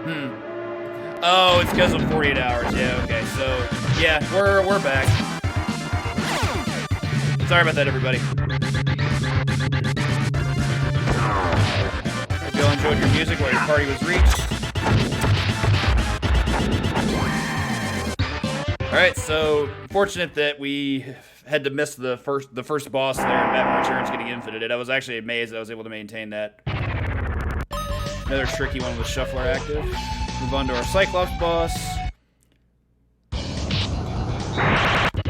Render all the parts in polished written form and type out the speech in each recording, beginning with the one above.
Oh, it's because of 48 hours. Yeah, okay. So, yeah, we're back. Sorry about that, everybody. Hope you all enjoyed your music while your party was reached. Alright, so fortunate that we had to miss the first boss there in Batman Returns getting infinited. I was actually amazed I was able to maintain that. Another tricky one with Shuffler active. Move on to our Cyclops boss.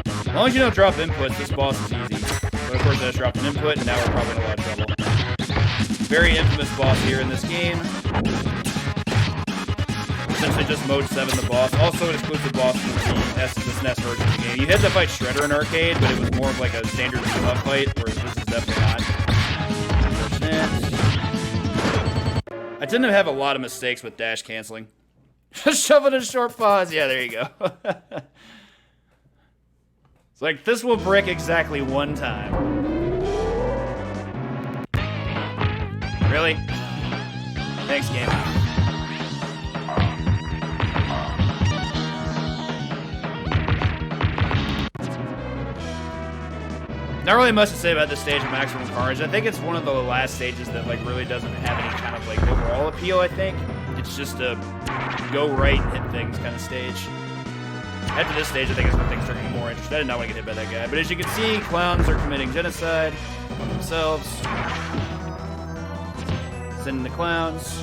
As long as you don't drop inputs, this boss is easy. But of course I just dropped an input and now we're probably in a lot of trouble. Very infamous boss here in this game. Essentially just mode 7 the boss. Also an exclusive boss from the SNES version of the game. You had to fight Shredder in arcade, but it was more of like a standard beat-up fight, whereas this is definitely not. I tend to have a lot of mistakes with dash canceling. Just shove it in a short pause. Yeah, there you go. It's like, this will brick exactly one time. Really? Thanks, game. Not really much to say about this stage of Maximum Carnage. I think it's one of the last stages that like really doesn't have any kind of like overall appeal, I think. It's just a go right and hit things kind of stage. After this stage, I think it's when things start getting more interesting. I did not want to get hit by that guy. But as you can see, clowns are committing genocide on themselves. Sending the clowns.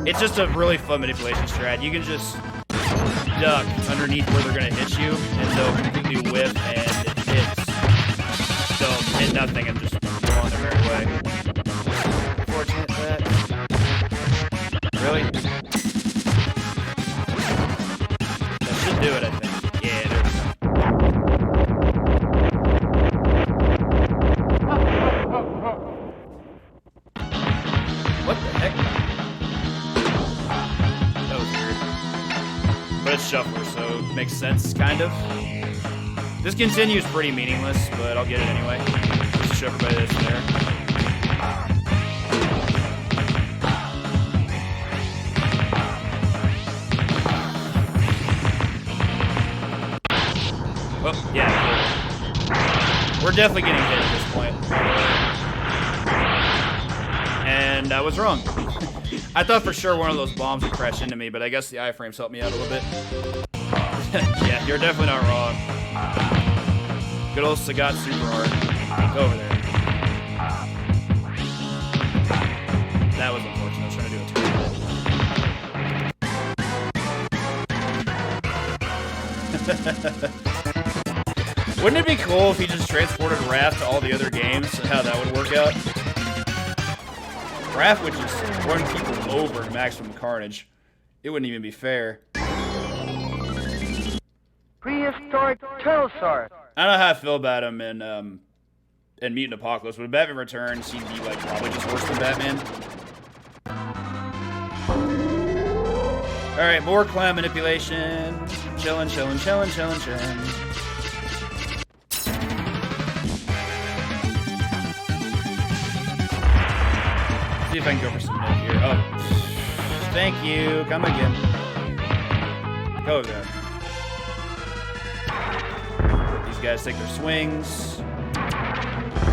It's just a really fun manipulation strat. You can just duck underneath where they're going to hit you, and they'll completely whiff, and it hits. So, hit nothing and just go on their merry way. Unfortunate that. Really? That should do it, I think. Yeah, there we go. What the heck? That was weird. But it's Shuffler, so it makes sense, kind of. This continues pretty meaningless, but I'll get it anyway. Just show everybody this there. Well, yeah. We're definitely getting hit at this point. And I was wrong. I thought for sure one of those bombs would crash into me, but I guess the iframes helped me out a little bit. Yeah, you're definitely not wrong. Good old Sagat super hard. Go over there. That was unfortunate. I was trying to do it too. Wouldn't it be cool if he just transported Raph to all the other games and how that would work out? Raph would just run people over in Maximum Carnage. It wouldn't even be fair. Prehistoric Pterosaur. I don't know how I feel about him in Mutant Apocalypse, but in Batman Returns, he'd be like probably just worse than Batman. Alright, more clown manipulation. Chillin', chillin', chillin', chillin', chillin'. See if I can go for some mid here. Oh. Thank you. Come again. Go over there. These guys take their swings.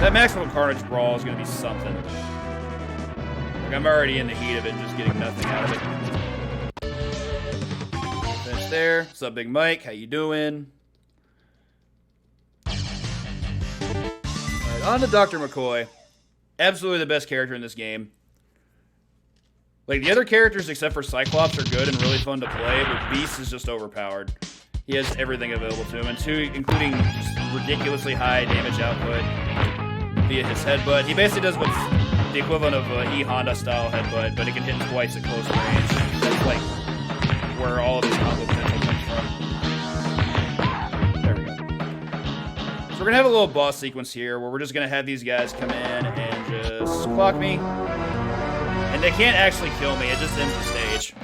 That Maximum Carnage brawl is going to be something. Like, I'm already in the heat of it, just getting nothing out of it. Finish there. What's up, Big Mike? How you doing? Alright, on to Dr. McCoy. Absolutely the best character in this game. Like, the other characters except for Cyclops are good and really fun to play, but Beast is just overpowered. He has everything available to him, and including just ridiculously high damage output via his headbutt. He basically does what's the equivalent of a E-Honda style headbutt, but it can hit twice at close range. That's like where all of his combo potential comes from. There we go. So we're gonna have a little boss sequence here where we're just gonna have these guys come in and just clock me. And they can't actually kill me, it just ends the stage.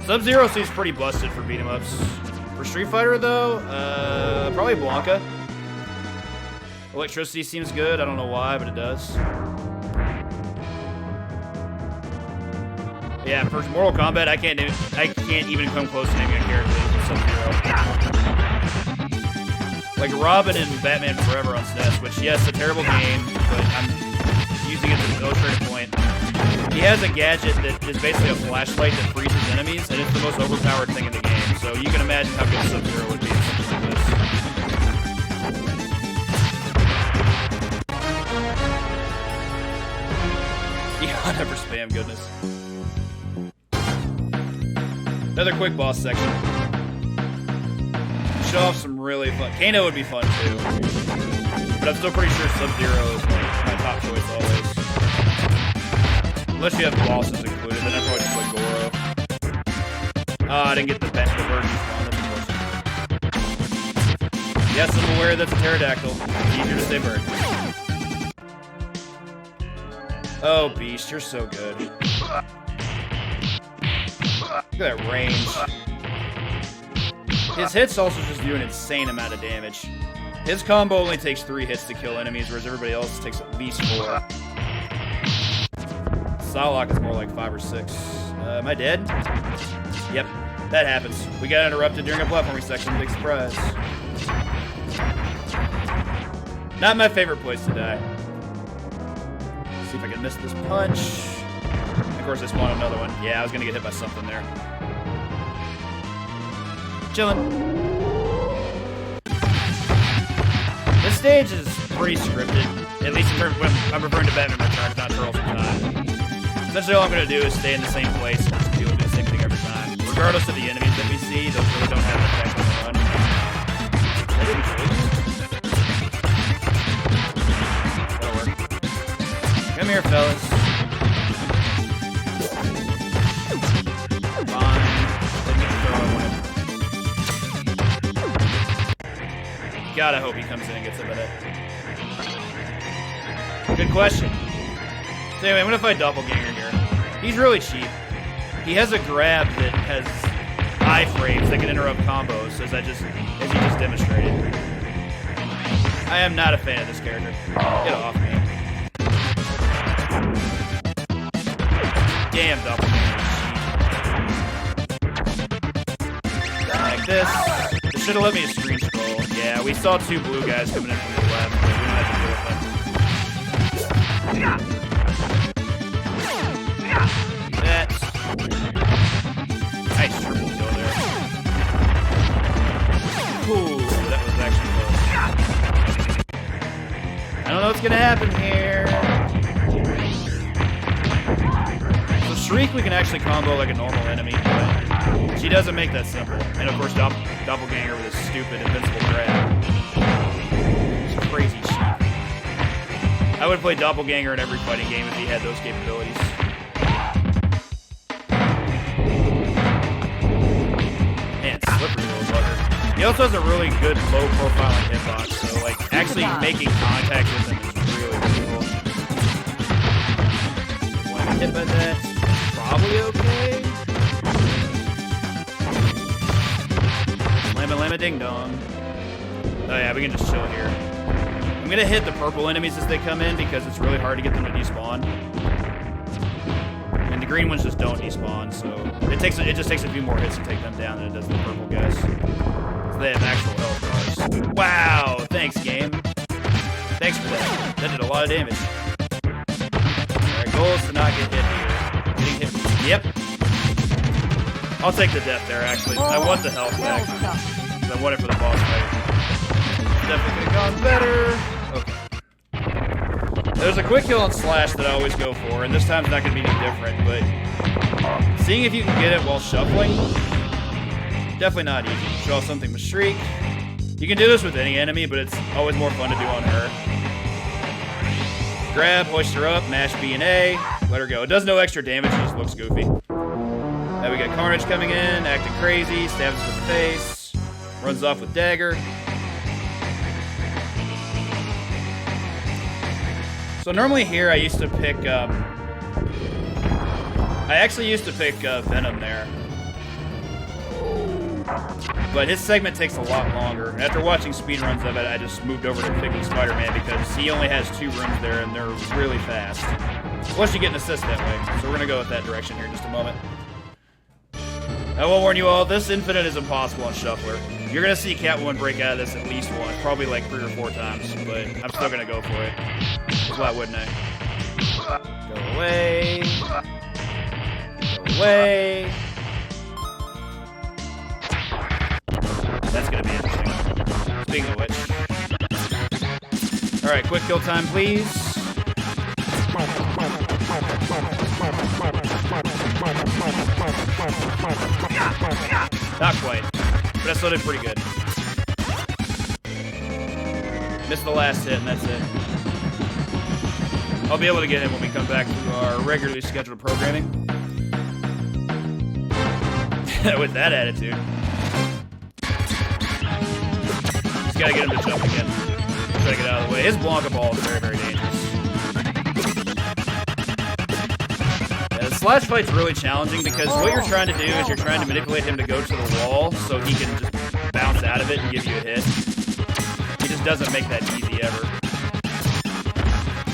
Sub-Zero seems pretty busted for beat-em-ups. For Street Fighter, though, probably Blanca. Electricity seems good, I don't know why, but it does. Yeah, for Mortal Kombat, I can't even come close to naming a character with Sub-Zero. Like Robin and Batman Forever on SNES, which yes, a terrible game, but I'm using it to illustrate a point. He has a gadget that is basically a flashlight that freezes enemies, and it's the most overpowered thing in the game. So you can imagine how good Sub-Zero would be in something like this. Yeah, never spam, goodness. Another quick boss section. Show off some really fun. Kano would be fun too, but I'm still pretty sure Sub-Zero is like my top choice always. Unless you have bosses included, then I'd probably just play Goro. Oh, I didn't get the version spawn. That's unfortunate. Yes, I'm aware that's a pterodactyl. It's easier to say bird. Oh, Beast, you're so good. Look at that range. His hits also just do an insane amount of damage. His combo only takes 3 hits to kill enemies, whereas everybody else takes at least 4. Psylocke is more like 5 or 6. Am I dead? Yep, that happens. We got interrupted during a platforming section. Big surprise. Not my favorite place to die. Let's see if I can miss this punch. Of course, I spawned another one. Yeah, I was gonna get hit by something there. Chillin'. This stage is pretty scripted, at least in terms of when I'm referring to Batman Returns, not Turtles in Time. Essentially, all I'm gonna do is stay in the same place and just deal with the same thing every time. Regardless of the enemies that we see, those really don't have an effect on the run. That'll work. Come here, fellas. God, I hope he comes in and gets a minute. Good question. So anyway, I'm gonna fight Doppelganger here. He's really cheap. He has a grab that has iframes that can interrupt combos, as he just demonstrated. I am not a fan of this character. Get off me. Damn, Doppelganger is cheap. Like this. It should have let me a screen scroll. Yeah, we saw 2 blue guys coming in from the left, but we don't have to deal with them. That. Nice triple kill there. Ooh, that was actually close. I don't know what's gonna happen here. So Shriek we can actually combo like a normal enemy, but she doesn't make that simple. And of course, Doppelganger with his stupid invincible grab. It's crazy cheap. I would play Doppelganger in every fighting game if he had those capabilities. Man, slippery little bugger. He also has a really good low profile hitbox, so like actually making contact with him is really difficult. When I get hit by that, probably okay. Lama ding dong. Oh yeah, we can just chill here. I'm gonna hit the purple enemies as they come in because it's really hard to get them to despawn. And the green ones just don't despawn, so it just takes a few more hits to take them down than it does the purple guys. So they have actual health bars. Wow, thanks game. Thanks for that. That did a lot of damage. Alright, goal is to not get hit here. Getting hit. Yep. I'll take the death there actually. I want the health back. I want it for the boss fight. Definitely could have gone better. Okay. There's a quick kill on Slash that I always go for, and this time's not going to be any different, but seeing if you can get it while shuffling, definitely not easy. Show off something with Shriek. You can do this with any enemy, but it's always more fun to do on her. Grab, hoist her up, mash B and A, let her go. It does no extra damage, it just looks goofy. Now we got Carnage coming in, acting crazy, stabs us in the face. Runs off with dagger. So normally here I used to pick Venom there. But his segment takes a lot longer. And after watching speedruns of it, I just moved over to picking Spider-Man because he only has 2 rooms there and they're really fast. Plus you get an assist that way. So we're going to go with that direction here in just a moment. I will warn you all, this infinite is impossible on Shuffler. You're going to see Catwoman break out of this at least once, probably like 3 or 4 times, but I'm still going to go for it. Why wouldn't I? Go away. Go away. That's going to be interesting. Speaking of which. Alright, quick kill time, please. Not quite, but I still did pretty good. Missed the last hit, and that's it. I'll be able to get him when we come back to our regularly scheduled programming. With that attitude. Just gotta get him to jump again. Try to get out of the way. His Blanca ball is very, very dangerous. Slash fight's really challenging because what you're trying to do is you're trying to manipulate him to go to the wall so he can just bounce out of it and give you a hit. He just doesn't make that easy ever.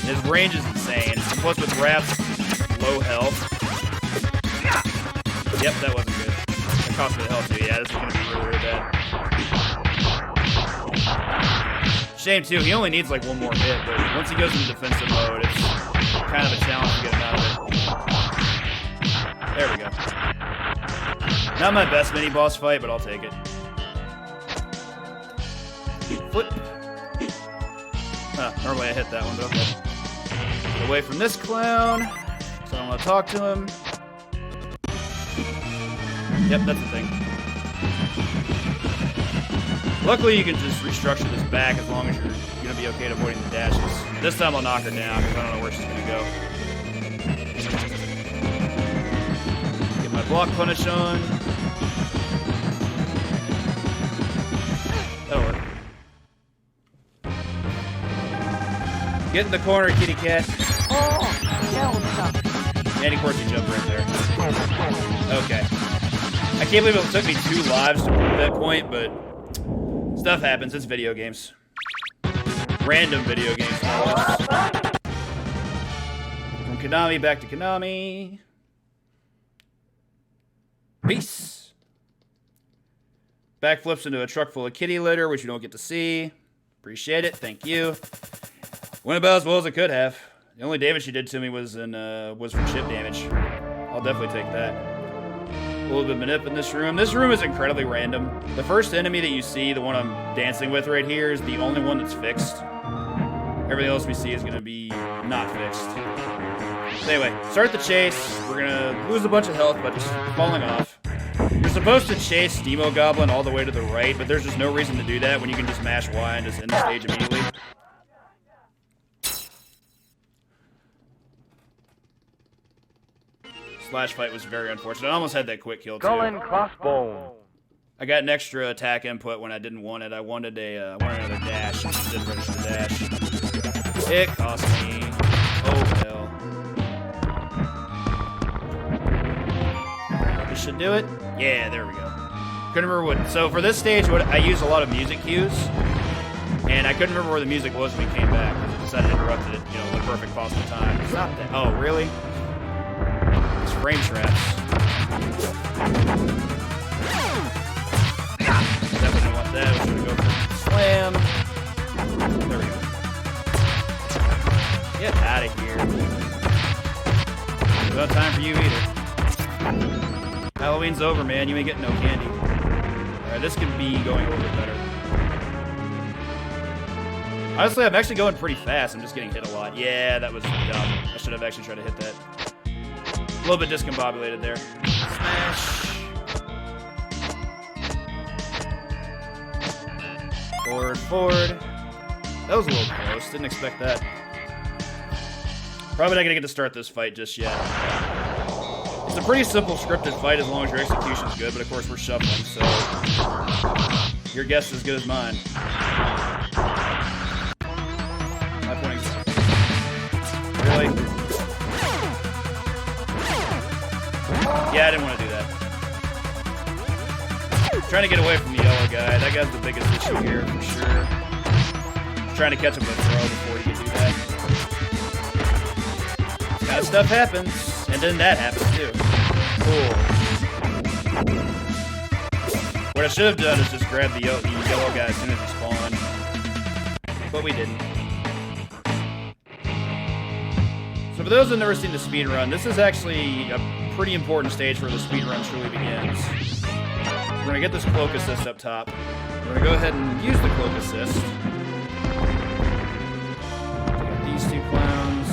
His range is insane. Plus with wraps, low health. Yep, that wasn't good. That cost me the health too. Yeah, this is going to be really, really bad. Shame too, he only needs like 1 more hit, but once he goes into defensive mode, it's kind of a challenge to get him out of it. There we go. Not my best mini-boss fight, but I'll take it. Flip. Huh, normally I hit that one, but okay. Get away from this clown, so I don't want to talk to him. Yep, that's the thing. Luckily, you can just restructure this back as long as you're going to be okay at avoiding the dashes. This time I'll knock her down, because I don't know where she's going to go. My block punish on. That'll work. Get in the corner, kitty cat. And of course you jump right there. Okay. I can't believe it took me 2 lives to prove that point, but stuff happens. It's video games. Random video games. From Konami back to Konami. Peace. Backflips into a truck full of kitty litter, which you don't get to see. Appreciate it. Thank you. Went about as well as it could have. The only damage she did to me was from chip damage. I'll definitely take that. A little bit of manip in this room. This room is incredibly random. The first enemy that you see, the one I'm dancing with right here, is the only one that's fixed. Everything else we see is going to be not fixed. Anyway, start the chase. We're gonna lose a bunch of health by just falling off. You're supposed to chase Demo Goblin all the way to the right, but there's just no reason to do that when you can just mash Y and just end the stage immediately. Slash fight was very unfortunate. I almost had that quick kill too. Skull and crossbone. I got an extra attack input when I didn't want it. I wanted another dash. I didn't register the dash. It cost me. Oh hell. This should do it. Yeah, there we go. Couldn't remember what. So for this stage, I used a lot of music cues, and I couldn't remember where the music was when we came back. I decided to interrupt it, the perfect possible time. It's not that. Oh, really? It's frame traps. Definitely want that. We're gonna go for slam. There we go. Get out of here. No time for you either. Halloween's over, man. You ain't getting no candy. Alright, this could be going a little bit better. Honestly, I'm actually going pretty fast. I'm just getting hit a lot. Yeah, that was dumb. I should have actually tried to hit that. A little bit discombobulated there. Smash. Forward, forward. That was a little close. Didn't expect that. Probably not going to get to start this fight just yet. It's a pretty simple scripted fight as long as your execution's good, but of course we're shuffling, so your guess is as good as mine. My pointing. Really? Yeah, I didn't want to do that. Trying to get away from the yellow guy. That guy's the biggest issue here, for sure. Trying to catch him with a throw before you can do that. kind of stuff happens. And then that happens too. Cool. What I should have done is just grab the yellow guy as soon as he spawned. But we didn't. So for those who've never seen the speedrun, this is actually a pretty important stage where the speedrun truly begins. We're going to get this cloak assist up top. We're going to go ahead and use the cloak assist. These two clowns.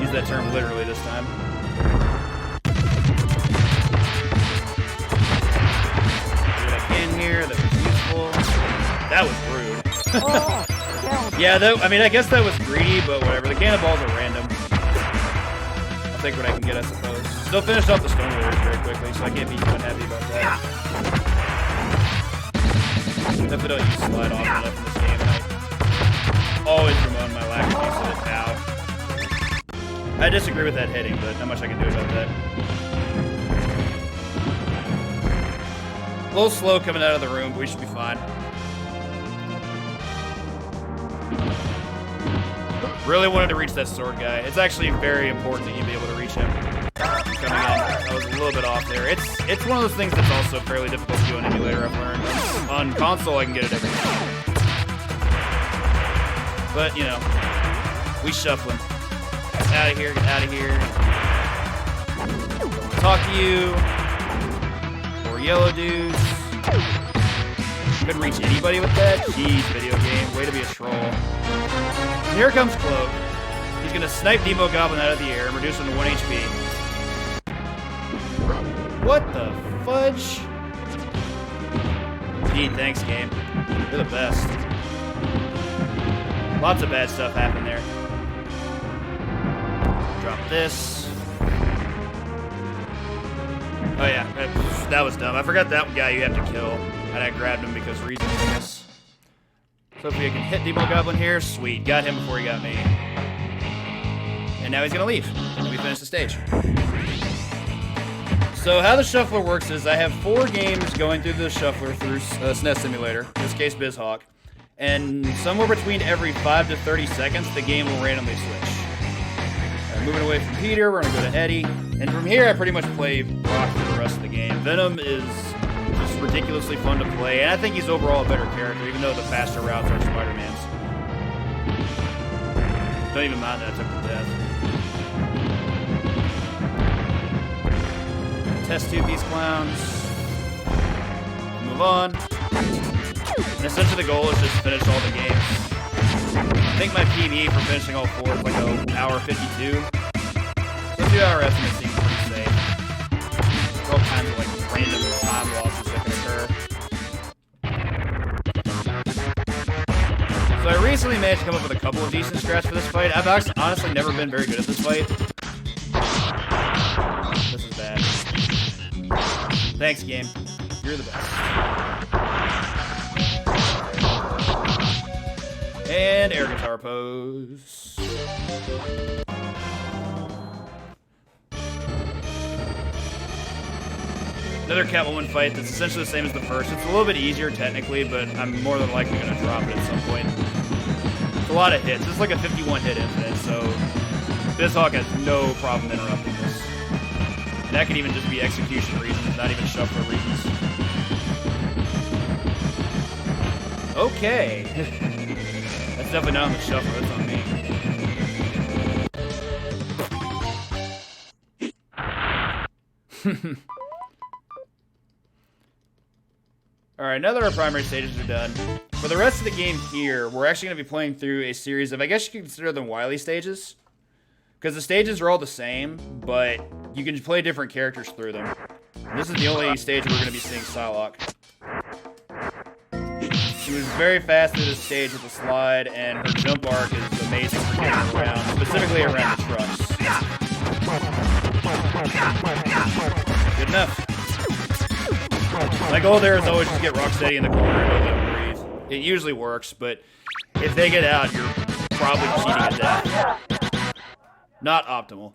Use that term literally this time. Do what I can here. That was useful. That was rude. Yeah, I mean, I guess that was greedy, but whatever. The cannonballs are random. I'll take what I can get, I suppose. Still finished off the stone warriors very quickly, so I can't be too unhappy about that. Definitely don't use slide off enough in this game, and I always bemoan my lack of use of it now. I disagree with that hitting, but not much I can do about that. A little slow coming out of the room, but we should be fine. Really wanted to reach that sword guy. It's actually very important that you be able to reach him. Coming in, I was a little bit off there. It's one of those things that's also fairly difficult to do on emulator, I've learned. On console, I can get it every time. But, you know, we shuffling. Get out of here, get out of here. Talk to you. More yellow dudes. Couldn't reach anybody with that? Jeez, video game. Way to be a troll. Here comes Cloak. He's going to snipe Demo Goblin out of the air and reduce him to 1 HP. What the fudge? Gee, thanks, game. You're the best. Lots of bad stuff happened there. Drop this. Oh yeah, that was dumb. I forgot that guy you have to kill. And I grabbed him because reasons, I guess. So if we can hit Demo Goblin here, sweet. Got him before he got me. And now he's gonna leave. And we finish the stage. So how the shuffler works is I have 4 games going through the shuffler through SNES Simulator, in this case BizHawk. And somewhere between every 5 to 30 seconds, the game will randomly switch. Moving away from Peter, we're gonna go to Eddie. And from here, I pretty much play Brock for the rest of the game. Venom is just ridiculously fun to play, and I think he's overall a better character, even though the faster routes are Spider-Man's. Don't even mind that I took the death. Test tube these clowns. Move on. And essentially the goal is just to finish all the games. I think my PB for finishing all 4 is like an hour 52. So 2 hour estimate seems pretty safe. There's all kinds of like random time losses that can occur. So I recently managed to come up with a couple of decent strats for this fight. I've honestly never been very good at this fight. This is bad. Thanks, game. You're the best. And air guitar pose. Another Catwoman fight that's essentially the same as the first. It's a little bit easier technically, but I'm more than likely going to drop it at some point. It's a lot of hits. It's like a 51 hit infinite, so BizHawk has no problem interrupting this. And that could even just be execution reasons, not even shuffler reasons. Okay. That's definitely not on the shuffler, that's on me. Alright, now that our primary stages are done, for the rest of the game here, we're actually going to be playing through a series of, I guess you could consider them Wily stages. Because the stages are all the same, but you can play different characters through them. And this is the only stage we're going to be seeing Psylocke. She moves very fast through this stage with a slide, and her jump arc is amazing for getting around, specifically around the trucks. Good enough. My goal there is always just get Rocksteady in the corner and don't let him breathe. It usually works, but if they get out, you're probably cheating at death. Not optimal,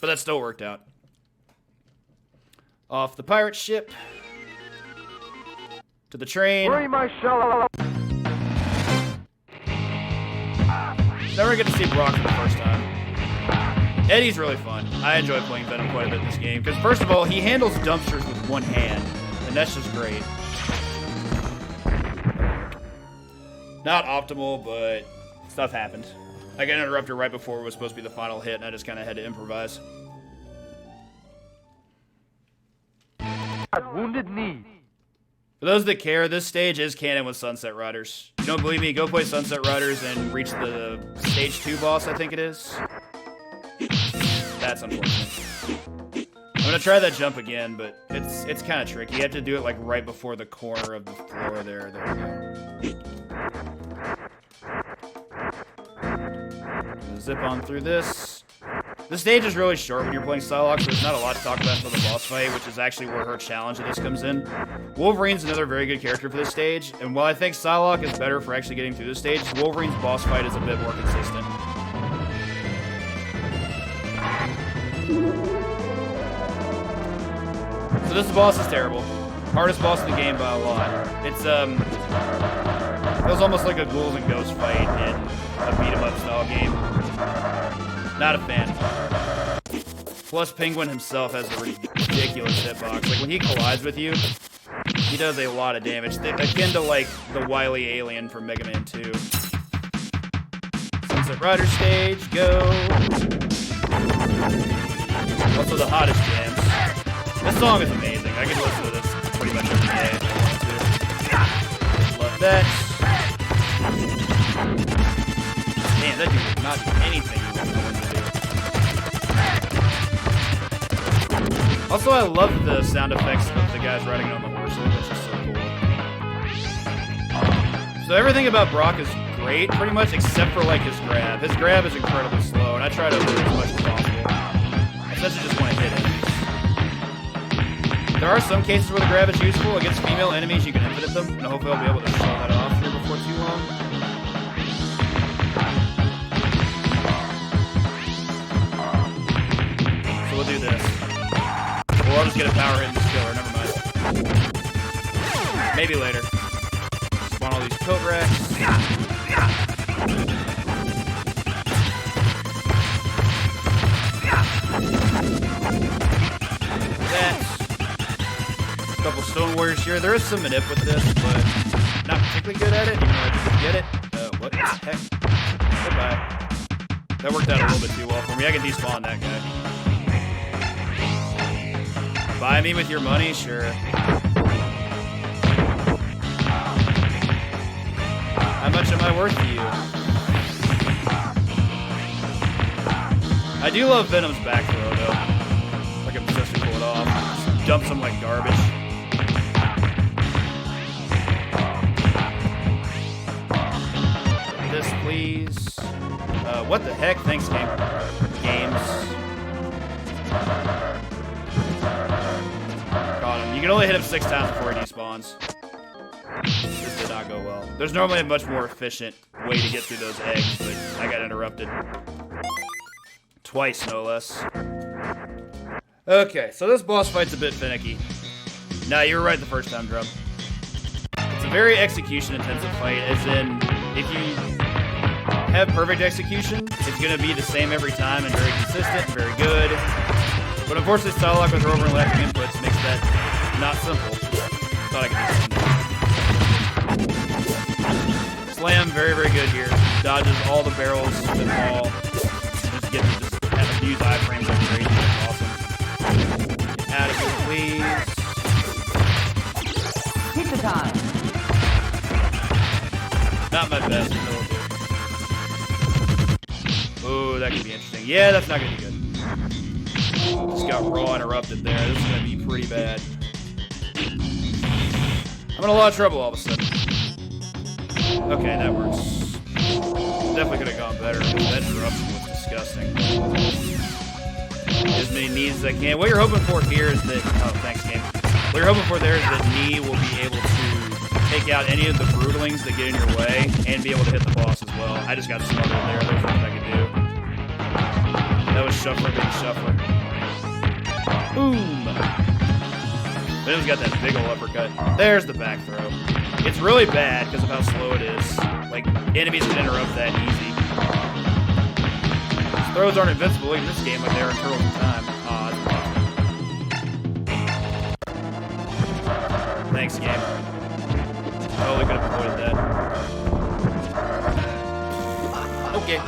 but that still worked out. Off the pirate ship. To the train. Worry my shell. Never get to see Brock for the first time. Eddie's really fun. I enjoy playing Venom quite a bit in this game. Because first of all, he handles dumpsters with one hand. And that's just great. Not optimal, but stuff happened. I got interrupted right before it was supposed to be the final hit, and I just kind of had to improvise. Wounded knee. For those that care, this stage is canon with Sunset Riders. If you don't believe me, go play Sunset Riders and reach the stage 2 boss, I think it is. That's unfortunate. I'm gonna try that jump again, but it's kind of tricky. You have to do it like right before the corner of the floor there. There we go. Zip on through this. The stage is really short when you're playing Psylocke, so there's not a lot to talk about until the boss fight, which is actually where her challenge of this comes in. Wolverine's another very good character for this stage, and while I think Psylocke is better for actually getting through this stage, Wolverine's boss fight is a bit more consistent. So this boss is terrible. Hardest boss in the game by a lot. It's feels almost like a ghouls and ghosts fight in a beat-em-up style game. Not a fan. Plus, Penguin himself has a ridiculous hitbox. Like, when he collides with you, he does a lot of damage. Akin to, like, the wily alien from Mega Man 2. Sunset Rider stage, go! Also, the hottest jams. This song is amazing. I can listen to this pretty much every day. Love that. Man, that dude did not do anything he was going to do. Also, I love the sound effects of the guys riding on the horses. That's just so cool. So everything about Brock is great, pretty much, except for, like, his grab. His grab is incredibly slow, and I try to avoid it as much as possible. I essentially just want to hit enemies. There are some cases where the grab is useful. Against female enemies, you can infinite them, and hopefully I'll be able to show that off here before too long. So we'll do this. Or I'll just get a power hit and just kill her, never mind. Maybe later. Spawn all these coat racks. That. A couple Stone Warriors here. There is some manip with this, but not particularly good at it, even though I just get it. What the heck? Goodbye. That worked out a little bit too well for me. I can despawn that guy. Buy me with your money? Sure. How much am I worth to you? I do love Venom's back throw, though. Like I'm supposed to pull it off. Just dump some like garbage. This, please. What the heck? Thanks, game. Games. Got him. You can only hit him 6 times before he despawns. This did not go well. There's normally a much more efficient way to get through those eggs, but I got interrupted. Twice, no less. Okay, so this boss fight's a bit finicky. Nah, you were right the first time, Drum. It's a very execution-intensive fight, as in, if you have perfect execution, it's going to be the same every time and very consistent and very good. But unfortunately, Psylocke with her overlapping inputs makes that not simple. Thought I could do something. Slam, very, very good here. Dodges all the barrels with all. Just get to just have to use iframes like crazy. That's awesome. Get out of here, please. Pizza time. Not my best. Oh, that could be interesting. Yeah, that's not going to be good. Just got raw interrupted there. This is going to be pretty bad. I'm in a lot of trouble all of a sudden. Okay, that works. Definitely could have gone better. That interruption was disgusting. As many knees as I can. What you're hoping for here is that... Oh, thanks, game. What you're hoping for there is that knee will be able to take out any of the brutalings that get in your way and be able to hit the boss as well. I just got smothered there. There's nothing I could do. That was Shuffler being Shuffler. Boom! Venom's got that big ol' uppercut. There's the back throw. It's really bad because of how slow it is. Like, enemies can interrupt that easy. Throws aren't invincible in this game like they are in Turtles in Time. Aw, that's awesome. Thanks, game. Totally could have avoided that. Okay.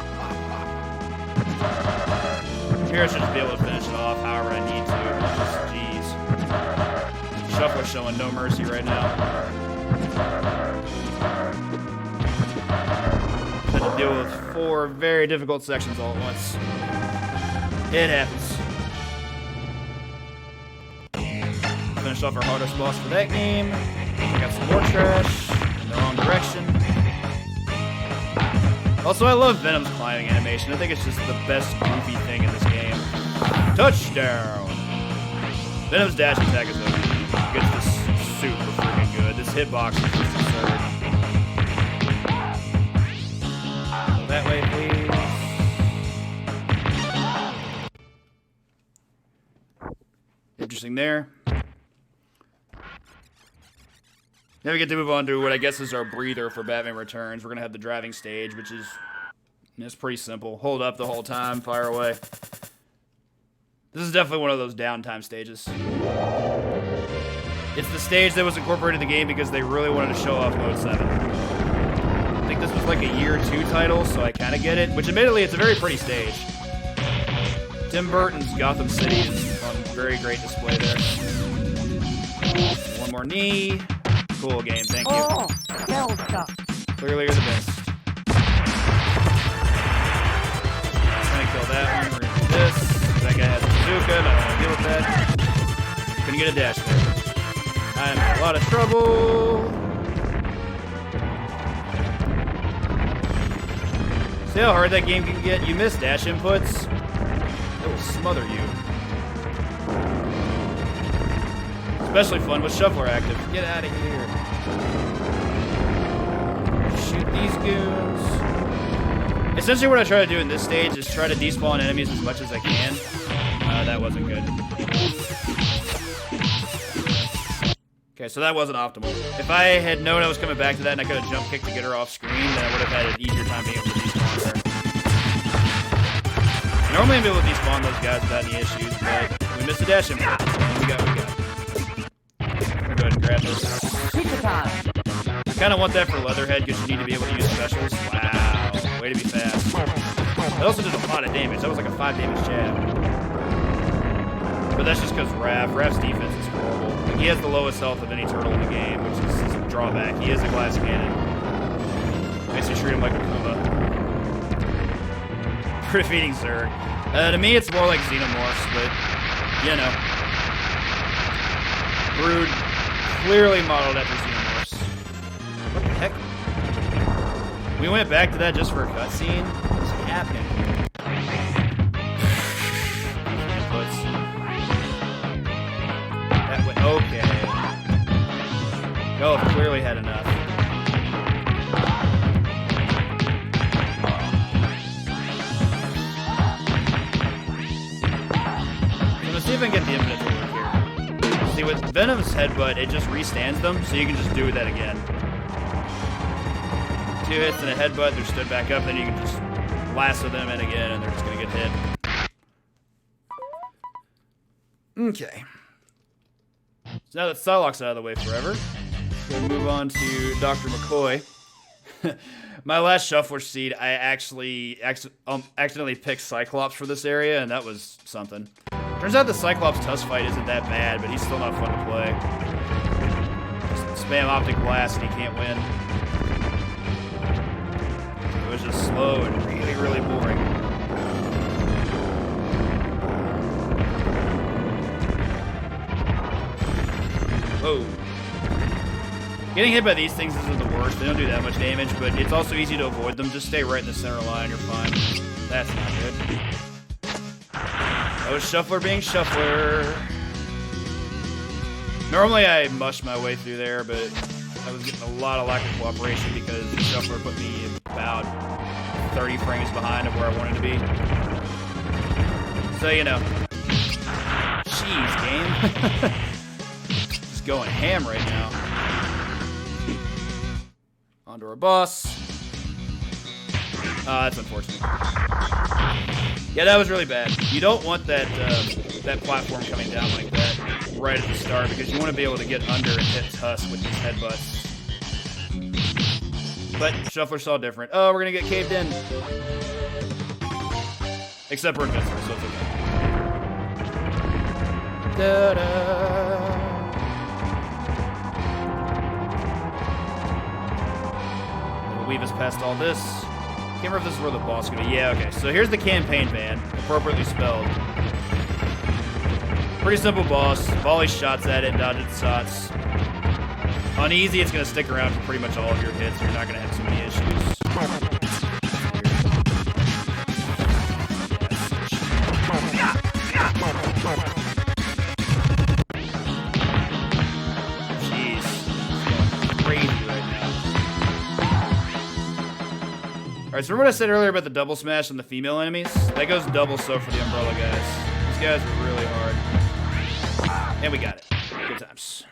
Here I should just be able to finish it off however I need to. Jeez. Shuffler's showing no mercy right now. Had to deal with 4 very difficult sections all at once. It happens. Finished off our hardest boss for that game. I got some more trash in the wrong direction. Also, I love Venom's climbing animation. I think it's just the best goofy thing in this game. Touchdown! Venom's dash attack is OP. He gets this super freaking good. This hitbox is just absurd. Go that way, please. Interesting there. Now we get to move on to what I guess is our breather for Batman Returns. We're going to have the driving stage, which is it's pretty simple. Hold up the whole time, fire away. This is definitely one of those downtime stages. It's the stage that was incorporated in the game because they really wanted to show off Mode 7. I think this was like a Year 2 title, so I kind of get it. Which admittedly, it's a very pretty stage. Tim Burton's Gotham City is on very great display there. One more knee. Cool game, thank you. Oh, Delta. Clearly you're the best. Gonna kill that one, we're gonna do this. That guy has a bazooka, I don't want to deal with that. Couldn't get a dash there. I'm in a lot of trouble. See how hard that game can get? You miss dash inputs, it will smother you. Especially fun with Shuffler active. Get out of here. Shoot these goons. Essentially what I try to do in this stage is try to despawn enemies as much as I can. That wasn't good. Okay, so that wasn't optimal. If I had known I was coming back to that and I could have jump kicked to get her off screen, then I would have had an easier time being able to despawn her. Normally I'm able to despawn those guys without any issues, but we missed a dash input. And we got. Go ahead and grab this. I kind of want that for Leatherhead because you need to be able to use specials. Wow, way to be fast. That also did a lot of damage. That was like a 5 damage jab. But that's just because Raph's defense is horrible. Like, he has the lowest health of any turtle in the game, which is a drawback. He is a glass cannon. Makes you treat him like a Kuma. For defeating Zerg. To me, it's more like Xenomorphs, but, you know. Brood. Clearly modeled after Xenomorphs. What the heck? We went back to that just for a cutscene? What's happening here? Inputs. That way. Okay. Golf clearly had enough. Let's see if I can get the infinite to work here. See, with Venom's headbutt, it just restands them, so you can just do that again. 2 hits and a headbutt, they're stood back up, then you can just lasso them in again, and they're just going to get hit. Okay. So now that Psylocke's out of the way forever, we'll move on to Dr. McCoy. My last Shuffler seed, I actually accidentally picked Cyclops for this area, and that was something. Turns out the Cyclops Tusk fight isn't that bad, but he's still not fun to play. Just spam Optic Blast and he can't win. It was just slow and really, really boring. Whoa. Getting hit by these things isn't the worst. They don't do that much damage, but it's also easy to avoid them. Just stay right in the center line, you're fine. That's not good. That was Shuffler being Shuffler. Normally I mush my way through there, but I was getting a lot of lack of cooperation because Shuffler put me about 30 frames behind of where I wanted to be. So, you know. Jeez, game. Just going ham right now. Onto our boss. That's unfortunate. Yeah, that was really bad. You don't want that that platform coming down like that right at the start because you want to be able to get under and hit Tusk with these headbutts. But Shuffler saw different. Oh, we're gonna get caved in. Except we're invincible, so it's okay. Da-da. It'll weave us past all this. Can't remember if this is where the boss is gonna be. Yeah, okay. So here's the campaign van, appropriately spelled. Pretty simple boss. Volley shots at it, dodge its shots. On easy, it's gonna stick around for pretty much all of your hits. You're not gonna have too many issues. Jeez, it's going crazy right now. Alright, so remember what I said earlier about the double smash on the female enemies? That goes double so for the umbrella guys. These guys are really hard. And we got it. Good times.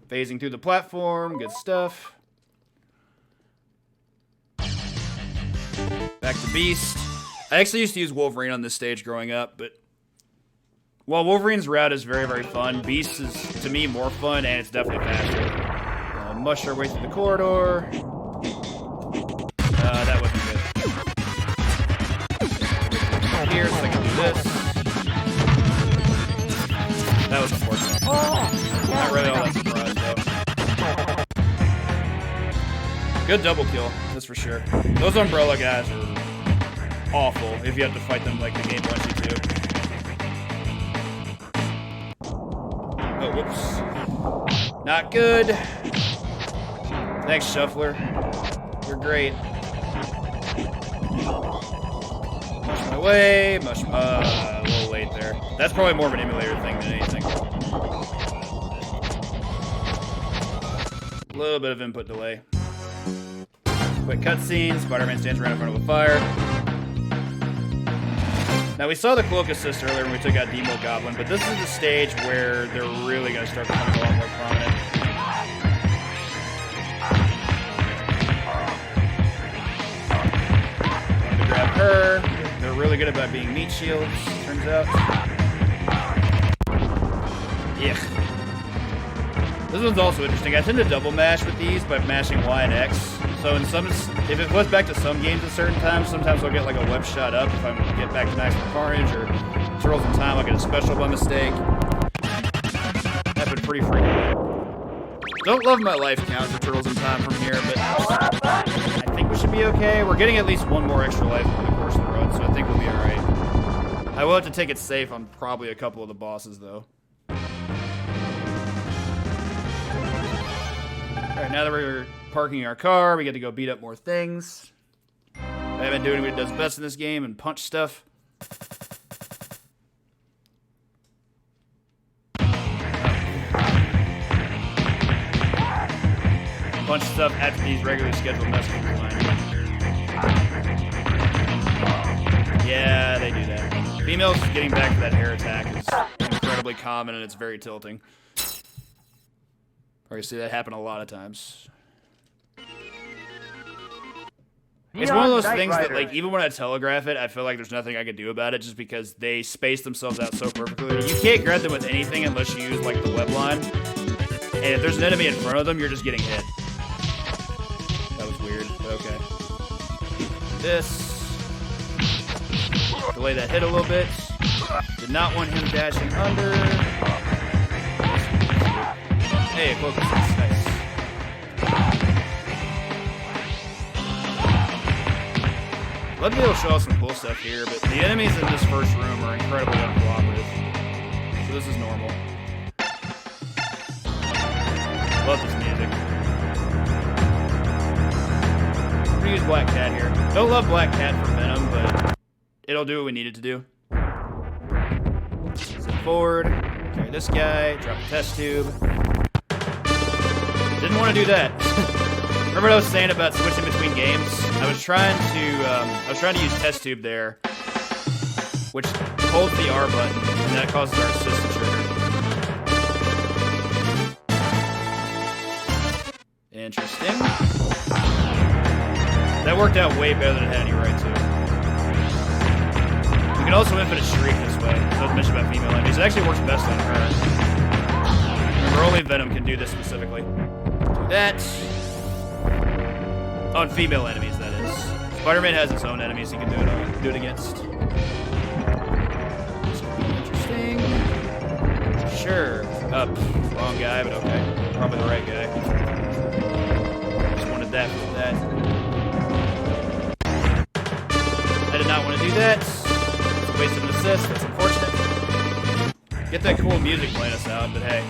Phasing through the platform, good stuff. Back to Beast. I actually used to use Wolverine on this stage growing up, but while Wolverine's route is very, very fun, Beast is, to me, more fun, and it's definitely faster. Mush our way through the corridor. That wasn't good. Here, so I can do this. That was unfortunate. Not really all that surprised, though. Good double kill, that's for sure. Those umbrella guys are awful if you have to fight them like the game wants you to. Oh, whoops. Not good. Thanks, Shuffler. You're great. Mush my way. A little late there. That's probably more of an emulator thing than anything. A little bit of input delay. Quick cutscene. Spider-Man stands right in front of a fire. Now, we saw the Cloak Assist earlier when we took out Demo Goblin, but this is the stage where they're really going to start becoming a lot more prominent. Wanted to grab her. They're really good about being meat shields, turns out. Yeah. This one's also interesting. I tend to double mash with these by mashing Y and X. So in some, if it goes back to some games at certain times, sometimes I'll get like a web shot up if I get back to Maximum Carnage, or Turtles in Time, I'll get a special by mistake. Happened pretty frequently. Don't love my life count for Turtles in Time from here, but I think we should be okay. We're getting at least one more extra life over the course of the run, so I think we'll be alright. I will have to take it safe on probably a couple of the bosses, though. Alright, now that we're parking our car, we get to go beat up more things. I've been doing what he does best in this game and punch stuff. Punch stuff after these regularly scheduled messages reminders. Yeah, they do that. Females getting back to that air attack is incredibly common and it's very tilting. Or you see that happen a lot of times. It's one of those things that, like, even when I telegraph it, I feel like there's nothing I can do about it just because they space themselves out so perfectly. You can't grab them with anything unless you use, like, the web line. And if there's an enemy in front of them, you're just getting hit. That was weird, but okay. This. Delay that hit a little bit. Did not want him dashing under. Hey, a cloak assist. Nice. Love to be able to show off some cool stuff here, but the enemies in this first room are incredibly uncooperative. So this is normal. Love this music. I'm gonna use Black Cat here. Don't love Black Cat for Venom, but it'll do what we need it to do. Step forward, carry this guy, drop the test tube. Didn't want to do that. Remember what I was saying about switching between games? I was trying to use test tube there, which holds the R button, and that causes our assist to trigger. Interesting. That worked out way better than it had any right to. You can also infinite shriek this way. I was mentioned about female enemies. It actually works best on her. Remember, only Venom can do this specifically. Do that. On female enemies, that is. Spider-Man has its own enemies he can do it against. This could be interesting. Sure. Wrong guy, but okay. Probably the right guy. Just wanted that for that. I did not want to do that. Wasted an assist. That's unfortunate. Get that cool music playing us out, but hey.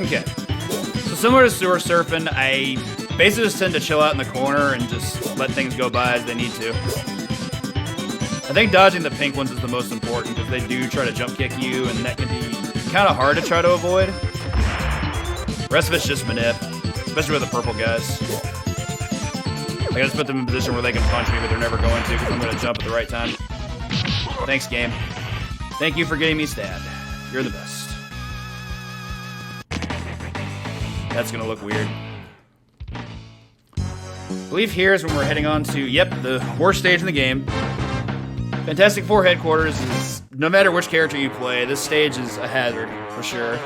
Okay. So similar to sewer surfing, I basically just tend to chill out in the corner and just let things go by as they need to. I think dodging the pink ones is the most important because they do try to jump kick you, and that can be kind of hard to try to avoid. The rest of it's just manip, especially with the purple guys. Like, I just put them in a position where they can punch me, but they're never going to because I'm going to jump at the right time. Thanks, game. Thank you for getting me stabbed. You're the best. That's going to look weird. I believe here is when we're heading on to, yep, the worst stage in the game. Fantastic Four headquarters is, no matter which character you play, this stage is a hazard, for sure.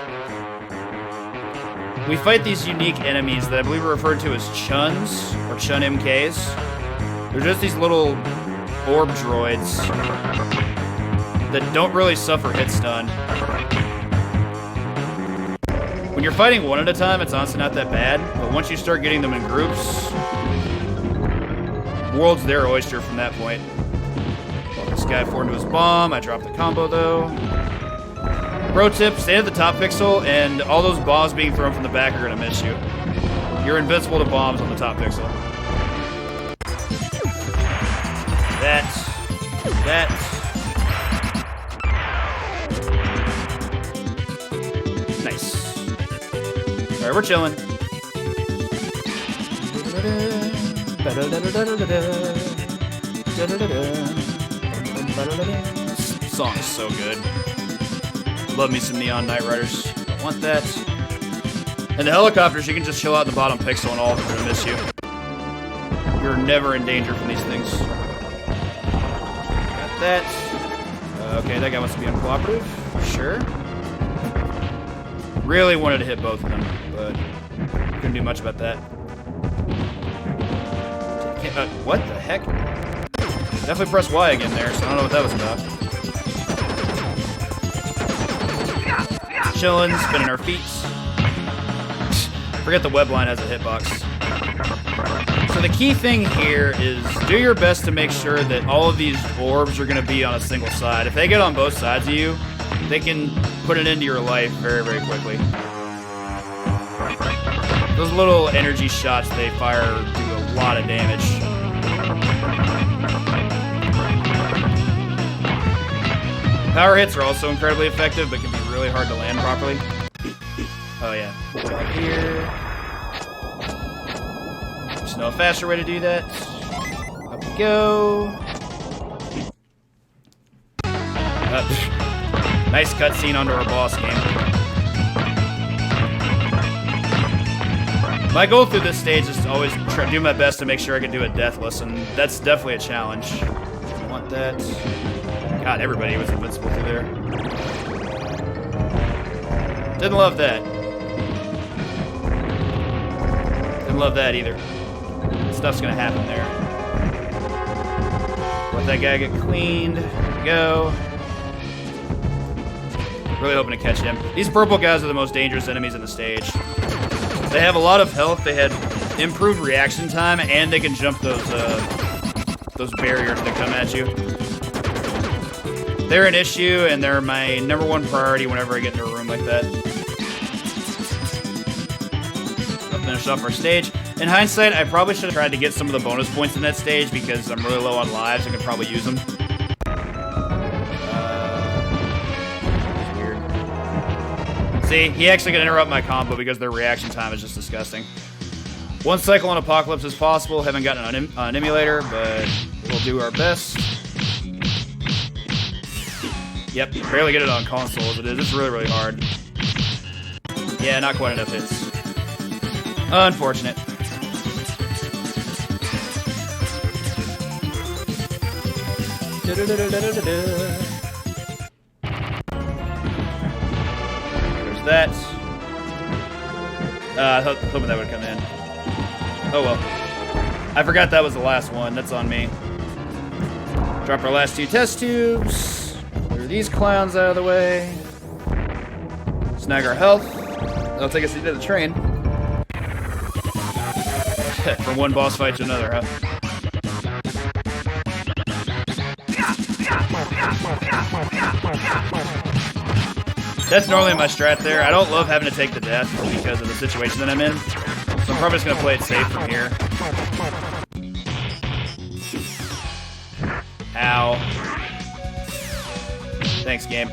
We fight these unique enemies that I believe are referred to as Chuns, or Chun MKs. They're just these little orb droids that don't really suffer hit stun. When you're fighting one at a time, it's honestly not that bad, but once you start getting them in groups, world's their oyster from that point. This guy forward into his bomb. I dropped the combo though. Pro tip, stay at the top pixel, and all those bombs being thrown from the back are going to miss you. You're invincible to bombs on the top pixel. That. Nice. Alright, we're chilling. This song is so good. Love me some Neon Knight Riders. Want that. And the helicopters, you can just chill out in the bottom pixel and all of them are going to miss you. You're never in danger from these things. Got that. Okay, that guy wants to be uncooperative. Sure. Really wanted to hit both of them, but couldn't do much about that. What the heck? Definitely press Y again there, so I don't know what that was about. Chillin', spinning our feet. Forget the web line has a hitbox. So the key thing here is do your best to make sure that all of these orbs are going to be on a single side. If they get on both sides of you, they can put it into your life very, very quickly. Those little energy shots they fire do a lot of damage. Power hits are also incredibly effective, but can be really hard to land properly. Oh yeah, right here. There's no faster way to do that. Up we go. Nice cutscene onto our boss game. My goal through this stage is to always try to do my best to make sure I can do it deathless, and that's definitely a challenge. I want that. God, everybody was invincible through there. Didn't love that. Didn't love that either. Stuff's gonna happen there. Let that guy get cleaned. There we go. Really hoping to catch him. These purple guys are the most dangerous enemies in the stage. They have a lot of health, they had improved reaction time, and they can jump those barriers that come at you. They're an issue, and they're my #1 priority whenever I get into a room like that. I'll finish off our stage. In hindsight, I probably should have tried to get some of the bonus points in that stage because I'm really low on lives. I could probably use them. Weird. See, he actually can interrupt my combo because their reaction time is just disgusting. One cycle on Apocalypse is possible. Haven't gotten an emulator, but we'll do our best. Yep, barely get it on console as it is. It's really, really hard. Yeah, not quite enough hits. Unfortunate. There's that. I was hoping that would come in. Oh well. I forgot that was the last one. That's on me. Drop our last 2 test tubes. Clear these clowns out of the way. Snag our health. That'll take us into the train. From one boss fight to another, huh? That's normally my strat there. I don't love having to take the death because of the situation that I'm in. So I'm probably just going to play it safe from here. Ow. Thanks, game.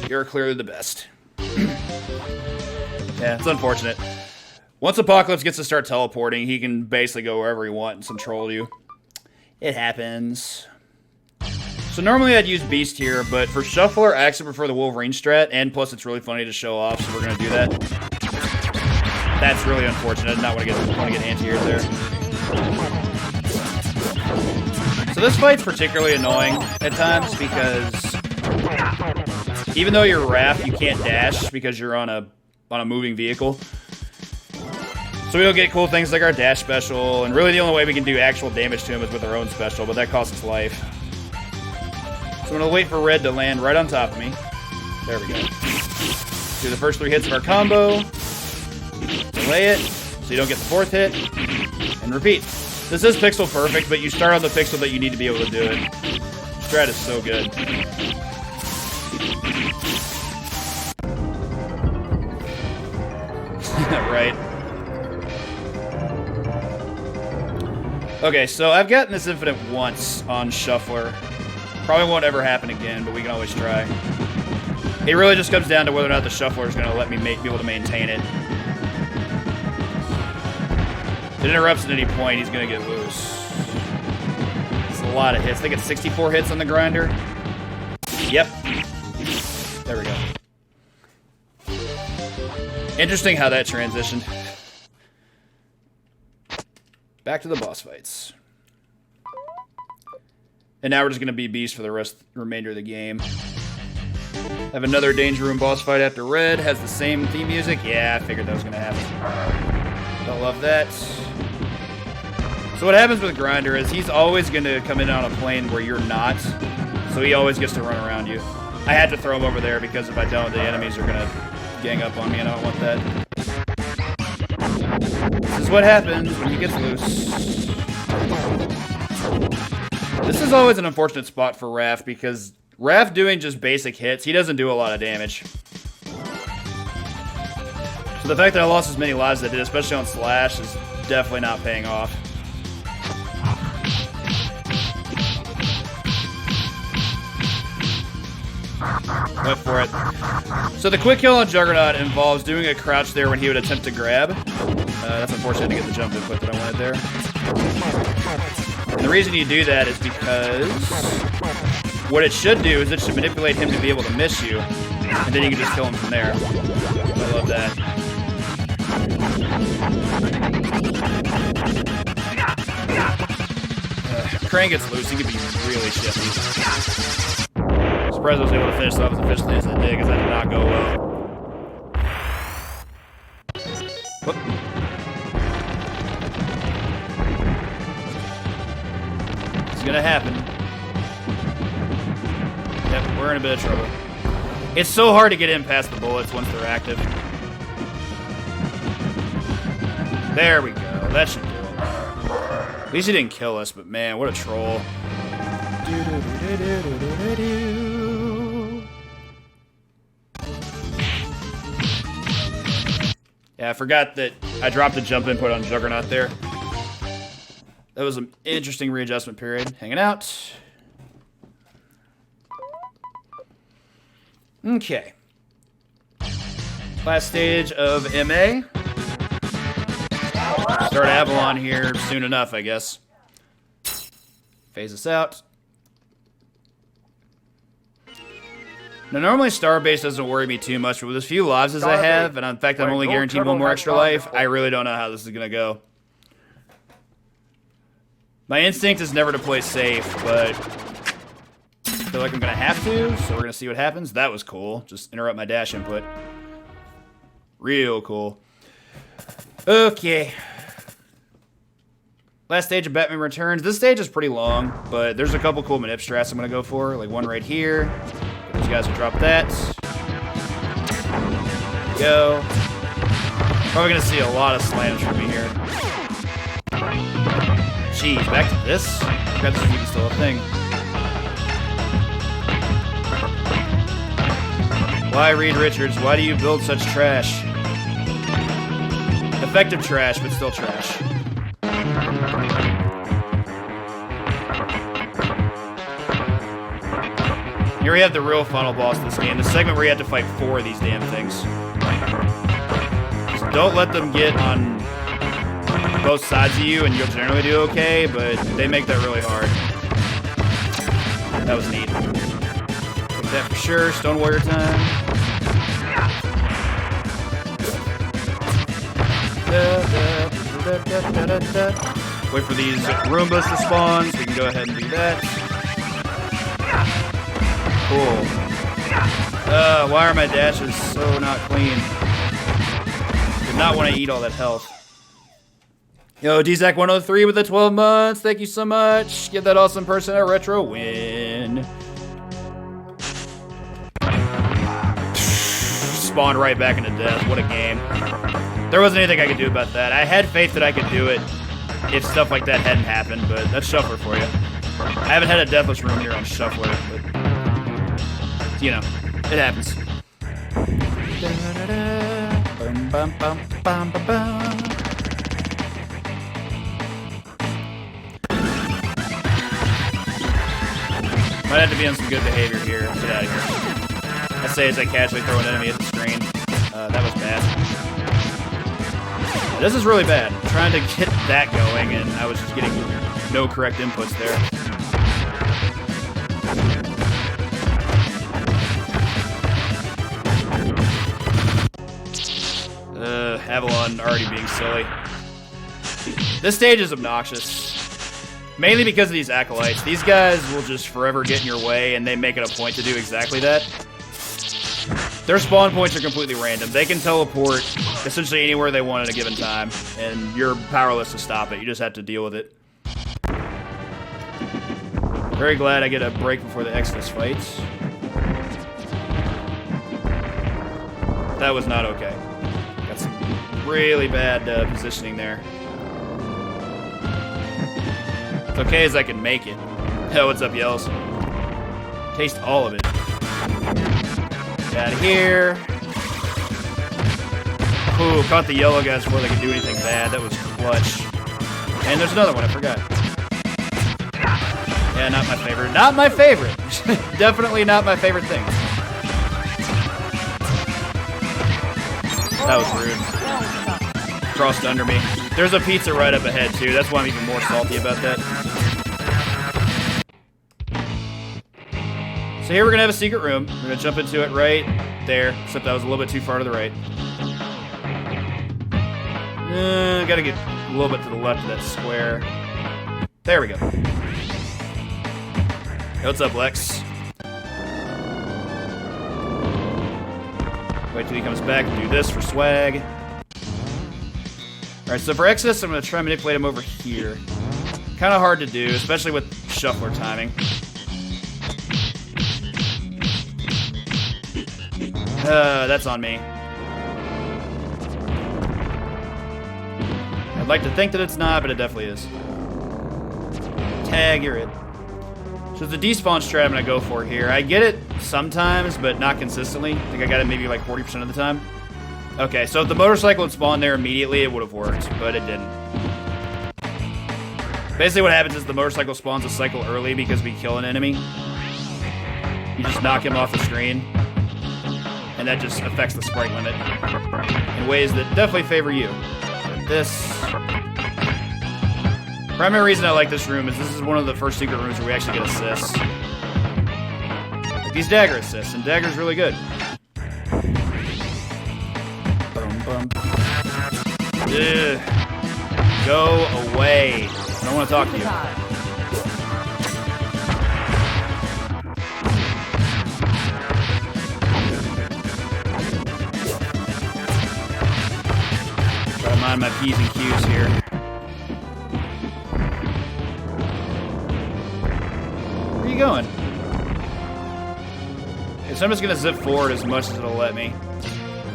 You're clearly the best. Yeah, it's unfortunate. Once Apocalypse gets to start teleporting, he can basically go wherever he wants and troll you. It happens. So normally I'd use Beast here, but for Shuffler, I actually prefer the Wolverine strat, and plus it's really funny to show off, so we're going to do that. That's really unfortunate. I did not want to get anti-aired there. So this fight's particularly annoying at times because even though you're Raph, you can't dash because you're on a moving vehicle. So we don't get cool things like our dash special, and really the only way we can do actual damage to him is with our own special, but that costs us life. So I'm going to wait for Red to land right on top of me. There we go. Do the first 3 hits of our combo. Delay it, so you don't get the 4th hit. And repeat. This is pixel perfect, but you start on the pixel that you need to be able to do it. Strat is so good. Right. Okay, so I've gotten this infinite once on Shuffler. Probably won't ever happen again, but we can always try. It really just comes down to whether or not the Shuffler is going to let me be able to maintain it. If it interrupts at any point, he's going to get loose. It's a lot of hits. I think it's 64 hits on the grinder. Yep. There we go. Interesting how that transitioned. Back to the boss fights. And now we're just going to be Beast for the remainder of the game. Have another Danger Room boss fight after Red. Has the same theme music. Yeah, I figured that was going to happen. Don't love that. So what happens with Grinder is he's always going to come in on a plane where you're not. So he always gets to run around you. I had to throw him over there because if I don't, the enemies are going to gang up on me and I don't want that. This is what happens when he gets loose. This is always an unfortunate spot for Raph because Raph doing just basic hits, he doesn't do a lot of damage. So the fact that I lost as many lives as I did, especially on Slash, is definitely not paying off. Went for it. So the quick kill on Juggernaut involves doing a crouch there when he would attempt to grab. That's unfortunate to get the jump input that I wanted there. And the reason you do that is because what it should do is it should manipulate him to be able to miss you, and then you can just kill him from there. I love that. Krang gets loose, he could be really shifty. Surprised I was able to finish that as efficiently as I did, because that did not go well. Whoop. It's gonna happen. Yep, we're in a bit of trouble. It's so hard to get in past the bullets once they're active. There we go. That should do it. At least he didn't kill us, but man, what a troll. Yeah, I forgot that I dropped the jump input on Juggernaut there. That was an interesting readjustment period. Hanging out. Okay. Last stage of MA. Start Avalon here soon enough, I guess. Phase us out. Now, normally Starbase doesn't worry me too much, but with as few lives as I have, and in fact I'm only guaranteed one more extra life, I really don't know how this is going to go. My instinct is never to play safe, but I feel like I'm going to have to, so we're going to see what happens. That was cool. Just interrupt my dash input. Real cool. Okay. Last stage of Batman Returns. This stage is pretty long, but there's a couple cool manip strats I'm going to go for. Like one right here. Those guys will drop that. Go. Probably going to see a lot of slams from me here. Jeez, back to this? I forgot this was even still a thing. Why, Reed Richards? Why do you build such trash? Effective trash, but still trash. Here we have the real final boss of this game. The segment where you have to fight 4 of these damn things. Just don't let them get on both sides of you, and you'll generally do okay, but they make that really hard. That was neat. Take that for sure. Stone Warrior time. Wait for these Roombas to spawn, so we can go ahead and do that. Cool. Why are my dashes so not clean? Did not want to eat all that health. Yo, DZAC103 with the 12 months. Thank you so much. Give that awesome person a retro win. Spawned right back into death. What a game. There wasn't anything I could do about that. I had faith that I could do it if stuff like that hadn't happened, but that's Shuffler for you. I haven't had a deathless room here on Shuffler, but, you know, it happens. Might have to be on some good behavior here. Get out of here. I say as I casually throw an enemy at the screen. That was bad. This is really bad. I'm trying to get that going, and I was just getting no correct inputs there. Avalon already being silly. This stage is obnoxious. Mainly because of these acolytes. These guys will just forever get in your way, and they make it a point to do exactly that. Their spawn points are completely random. They can teleport essentially anywhere they want at a given time, and you're powerless to stop it. You just have to deal with it. Very glad I get a break before the Exodus fights. That was not okay. Got some really bad positioning there. It's okay as I can make it. Oh, what's up, Yells? Taste all of it. Get out of here. Ooh, caught the yellow guys before they could do anything bad. That was clutch. And there's another one, I forgot. Yeah, not my favorite. Not my favorite. Definitely not my favorite thing. That was rude. Crossed under me. There's a pizza right up ahead, too. That's why I'm even more salty about that. So here we're going to have a secret room. We're going to jump into it right there, except that was a little bit too far to the right. Got to get a little bit to the left of that square. There we go. Hey, what's up, Lex? Wait till he comes back and do this for swag. Alright, so for Exodus, I'm going to try and manipulate him over here. Kind of hard to do, especially with Shuffler timing. That's on me. I'd like to think that it's not, but it definitely is. Tag, you're it. So the despawn strat I'm going to go for here. I get it sometimes, but not consistently. I think I got it maybe like 40% of the time. Okay, so if the motorcycle had spawned there immediately, it would have worked, but it didn't. Basically what happens is the motorcycle spawns a cycle early because we kill an enemy. You just knock him off the screen. And that just affects the sprite limit in ways that definitely favor you. Like this. Primary reason I like this room is this is one of the first secret rooms where we actually get assists. these dagger assists, and dagger's really good. Ugh. Go away. I don't want to talk to you. Try to mind my P's and Q's here. Where are you going? Okay, so I'm just going to zip forward as much as it'll let me.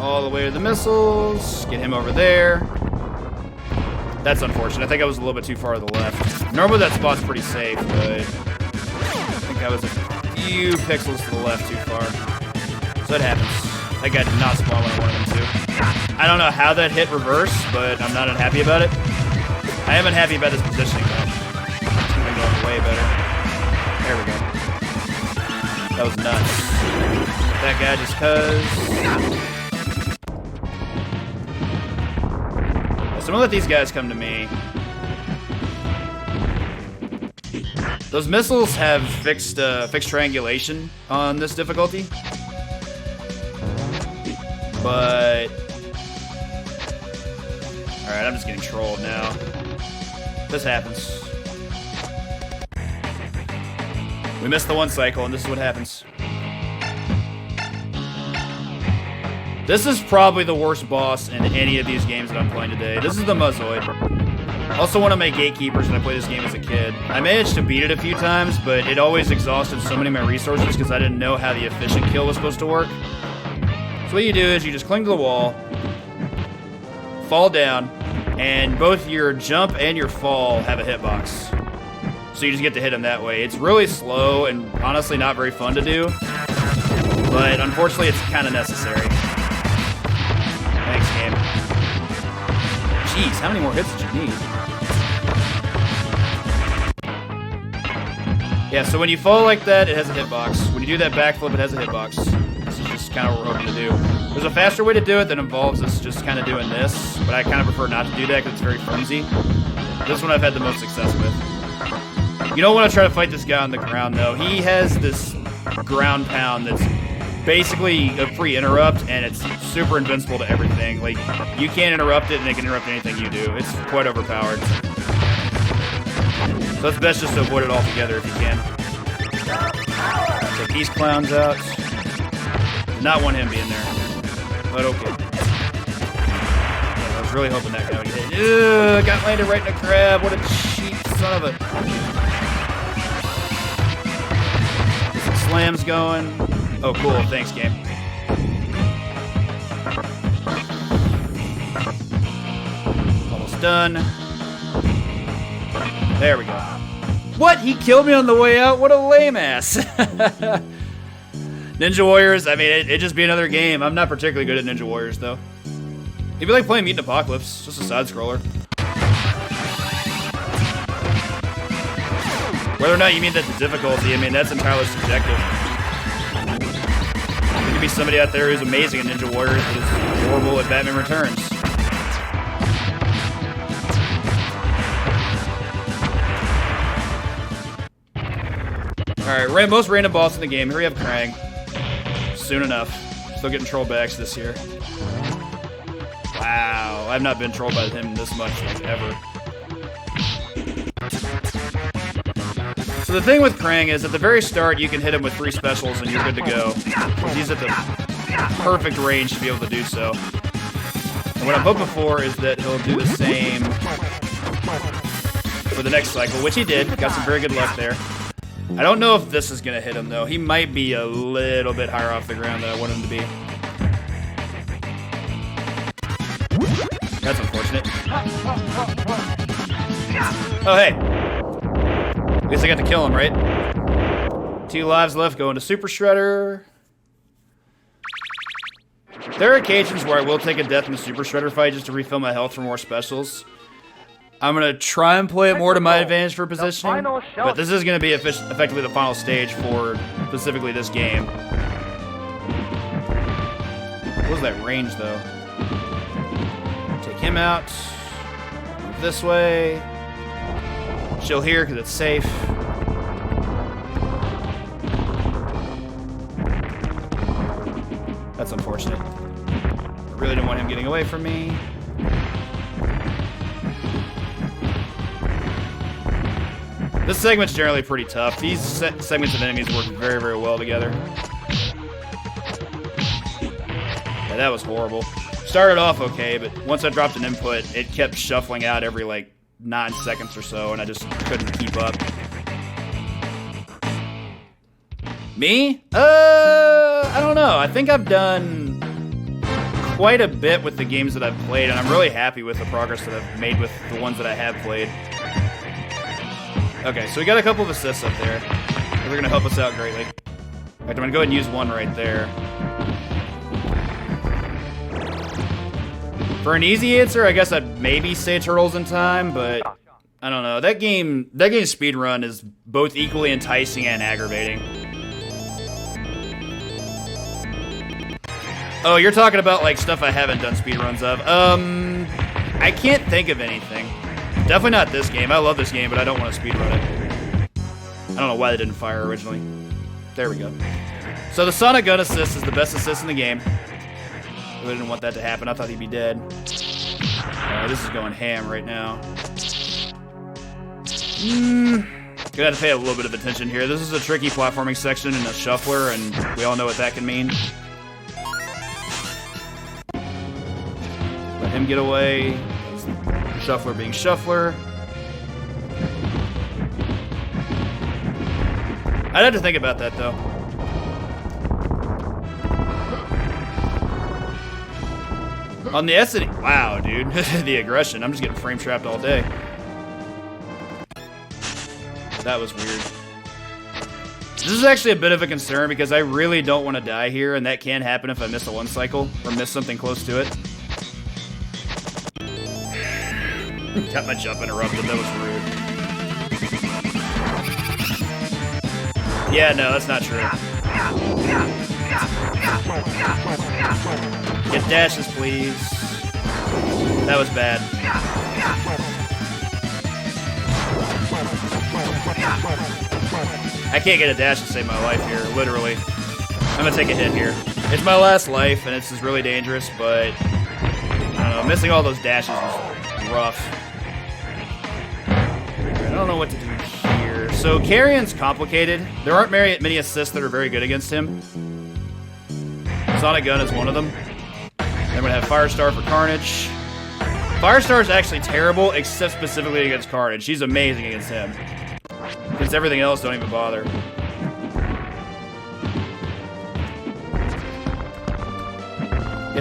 All the way to the missiles. Get him over there. That's unfortunate. I think I was a little bit too far to the left. Normally that spot's pretty safe, but I think I was a few pixels to the left too far. So that happens. That guy did not spawn when I wanted him to. I don't know how that hit reverse, but I'm not unhappy about it. I am unhappy about this positioning, though. It's going to be going way better. There we go. That was nuts. That guy just cuz. So I'm gonna let these guys come to me. Those missiles have fixed triangulation on this difficulty, but all right, I'm just getting trolled now. This happens. We missed the one cycle, and this is what happens. This is probably the worst boss in any of these games that I'm playing today. This is the Muzzoid. Also one of my gatekeepers when I played this game as a kid. I managed to beat it a few times, but it always exhausted so many of my resources because I didn't know how the efficient kill was supposed to work. So what you do is you just cling to the wall, fall down, and both your jump and your fall have a hitbox. So you just get to hit him that way. It's really slow and honestly not very fun to do, but unfortunately it's kind of necessary. Thanks, game. Jeez, how many more hits did you need? Yeah, so when you fall like that, it has a hitbox. When you do that backflip, it has a hitbox. This is just kind of what we're hoping to do. There's a faster way to do it that involves us just kind of doing this, but I kind of prefer not to do that because it's very flimsy. This one I've had the most success with. You don't want to try to fight this guy on the ground, though. He has this ground pound that's basically a free interrupt, and it's super invincible to everything. Like, you can't interrupt it, and it can interrupt anything you do. It's quite overpowered. So it's best just to avoid it altogether if you can. Take these clowns out. Did not want him being there, but okay. Yeah, I was really hoping that guy would get hit. Ugh, got landed right in a crab. What a cheap son of a... Get some slams going. Oh, cool. Thanks, game. Almost done. There we go. What? He killed me on the way out? What a lame ass. Ninja Warriors, I mean, it'd just be another game. I'm not particularly good at Ninja Warriors, though. It'd be like playing Mutant Apocalypse. Just a side-scroller. Whether or not you mean that's the difficulty, I mean, that's entirely subjective. There could be somebody out there who's amazing at Ninja Warriors but is horrible at Batman Returns. Alright, most random boss in the game. Here we have Krang. Soon enough. Still getting trolled by X this year. Wow, I've not been trolled by him this much, like, ever. So the thing with Krang is, at the very start, you can hit him with 3 specials and you're good to go. He's at the perfect range to be able to do so. And what I'm hoping for is that he'll do the same for the next cycle, which he did. Got some very good luck there. I don't know if this is going to hit him, though. He might be a little bit higher off the ground than I want him to be. That's unfortunate. Oh, hey. At least I got to kill him, right? 2 lives left, going to Super Shredder. There are occasions where I will take a death in the Super Shredder fight just to refill my health for more specials. I'm going to try and play it more to my advantage for positioning, but this is going to be effectively the final stage for specifically this game. What was that range, though? Take him out. Move this way. Chill here because it's safe. unfortunate. I really didn't want him getting away from me. This segment's generally pretty tough. These segments of enemies work very, very well together. Yeah, that was horrible. Started off okay, but once I dropped an input, it kept shuffling out every, like, 9 seconds or so, and I just couldn't keep up. Me? I don't know. I think I've done quite a bit with the games that I've played, and I'm really happy with the progress that I've made with the ones that I have played. Okay, so we got a couple of assists up there. They're going to help us out greatly. In fact, I'm going to go ahead and use one right there. For an easy answer, I guess I'd maybe say Turtles in Time, but I don't know. That game's speedrun is both equally enticing and aggravating. Oh, you're talking about like stuff I haven't done speedruns of. I can't think of anything. Definitely not this game. I love this game, but I don't want to speedrun it. I don't know why they didn't fire originally. There we go. So the Sonic gun assist is the best assist in the game. I really didn't want that to happen. I thought he'd be dead. This is going ham right now. Gonna have to pay a little bit of attention here. This is a tricky platforming section in a shuffler, and we all know what that can mean. Let him get away. Shuffler being shuffler. I'd have to think about that, though. On the SD... Wow, dude. The aggression. I'm just getting frame trapped all day. That was weird. This is actually a bit of a concern because I really don't want to die here, and that can happen if I miss a one cycle or miss something close to it. Got my jump interrupted. That was rude. Yeah, no, that's not true. Get dashes, please. That was bad. I can't get a dash to save my life here, literally. I'm gonna take a hit here. It's my last life, and this is really dangerous, but I don't know, missing all those dashes is rough. I don't know what to do here. So Carrion's complicated. There aren't many assists that are very good against him. Sonic Gun is one of them. Then we're gonna have Firestar for Carnage. Firestar is actually terrible, except specifically against Carnage. She's amazing against him. Against everything else, don't even bother.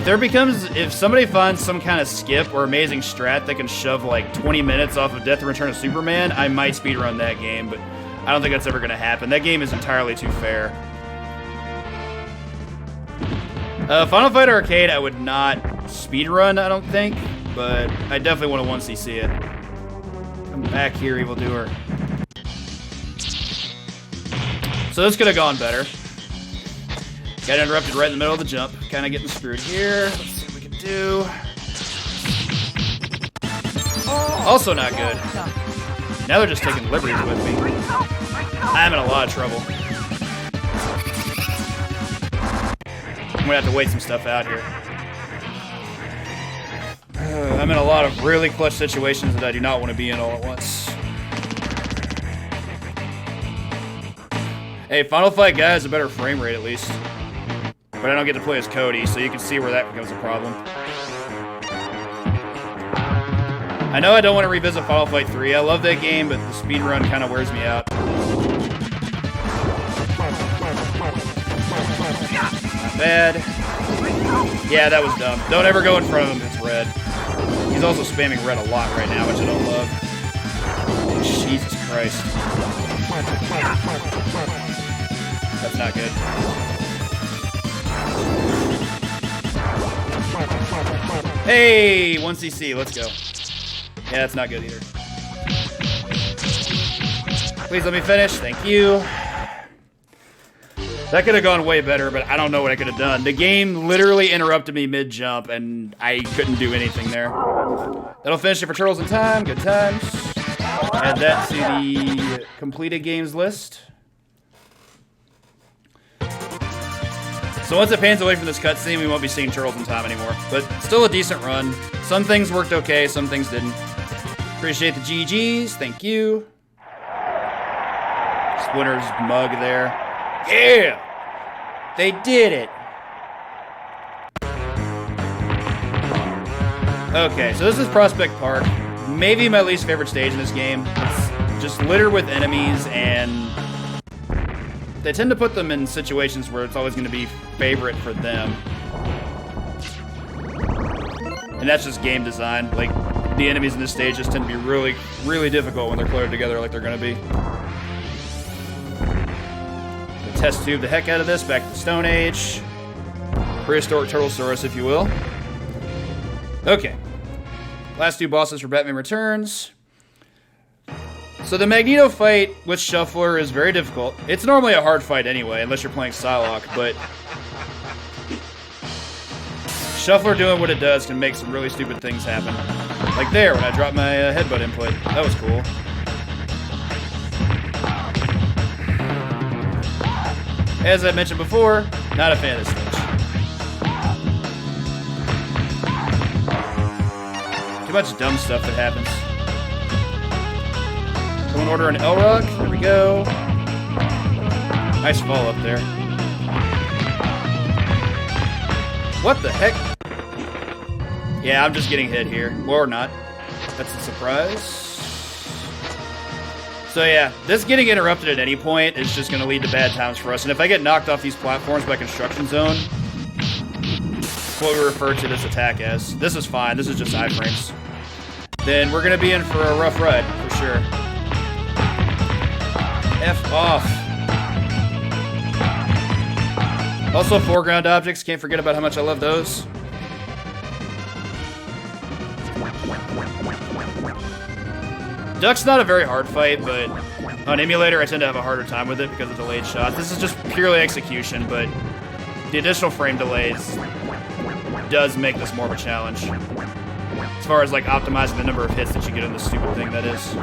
If somebody finds some kind of skip or amazing strat that can shove like 20 minutes off of Death and Return of Superman, I might speedrun that game, but I don't think that's ever going to happen. That game is entirely too fair. Final Fight Arcade, I would not speedrun, I don't think, but I definitely want to 1cc it. Come back here, evildoer. So this could have gone better. Got interrupted right in the middle of the jump. Kind of getting screwed here. Let's see what we can do. Also not good. Now they're just taking liberties with me. I'm in a lot of trouble. I'm gonna have to wait some stuff out here. I'm in a lot of really clutch situations that I do not want to be in all at once. Hey, Final Fight Guy has a better frame rate at least. But I don't get to play as Cody, so you can see where that becomes a problem. I know I don't want to revisit Final Fight 3. I love that game, but the speedrun kind of wears me out. Not bad. Yeah, that was dumb. Don't ever go in front of him. It's red. He's also spamming red a lot right now, which I don't love. Jesus Christ. That's not good. Hey, 1cc, let's go. Yeah, that's not good either. Please let me finish, thank you. That could have gone way better, but I don't know what I could have done. The game literally interrupted me mid-jump, and I couldn't do anything there. That'll finish it for Turtles in Time, good times. Add that to the completed games list. So once it pans away from this cutscene, we won't be seeing Turtles in Time anymore. But still a decent run. Some things worked okay, some things didn't. Appreciate the GGs, thank you. Splinter's mug there. Yeah! They did it! Okay, so this is Prospect Park. Maybe my least favorite stage in this game. It's just littered with enemies, and they tend to put them in situations where it's always going to be favorite for them. And that's just game design. Like, the enemies in this stage just tend to be really, really difficult when they're cluttered together like they're going to be. The test tube the heck out of this, back to the Stone Age. Prehistoric Turtlesaurus, if you will. Okay. Last two bosses for Batman Returns. So the Magneto fight with Shuffler is very difficult. It's normally a hard fight anyway, unless you're playing Psylocke, but Shuffler doing what it does can make some really stupid things happen. Like there, when I dropped my headbutt input. That was cool. As I mentioned before, not a fan of this stage. Too much dumb stuff that happens. Someone order an Lrock. There we go. Nice fall up there. What the heck? Yeah, I'm just getting hit here. Or not. That's a surprise. So yeah, this getting interrupted at any point is just going to lead to bad times for us. And if I get knocked off these platforms by Construction Zone, that's what we refer to this attack as. This is fine. This is just iframes. Then we're going to be in for a rough ride, for sure. F off. Also, foreground objects. Can't forget about how much I love those. Duck's not a very hard fight, but on emulator I tend to have a harder time with it because of delayed shots. This is just purely execution, but the additional frame delays does make this more of a challenge. As far as like optimizing the number of hits that you get on this stupid thing, that is.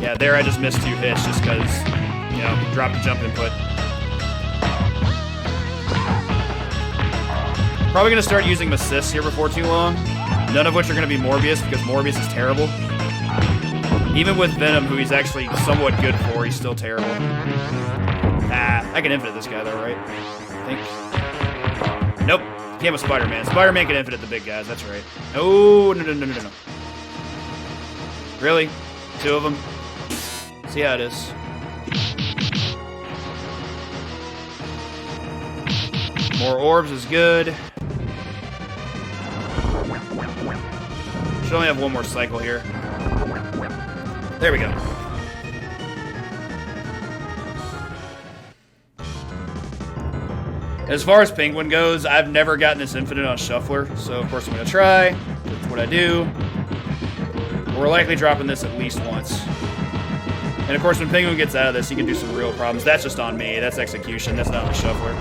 Yeah, there I just missed 2 hits just because, you know, dropped the jump input. Probably going to start using assists here before too long. None of which are going to be Morbius because Morbius is terrible. Even with Venom, who he's actually somewhat good for, he's still terrible. Ah, I can infinite this guy though, right? I think. Nope. Can't with Spider-Man. Spider-Man can infinite the big guys, that's right. Oh, no. Really? 2 of them? See how it is. More orbs is good. Should only have 1 more cycle here. There we go. As far as Penguin goes, I've never gotten this infinite on Shuffler, so of course I'm going to try. That's what I do. We're likely dropping this at least once. And of course, when Penguin gets out of this, he can do some real problems. That's just on me. That's execution. That's not the Shuffler.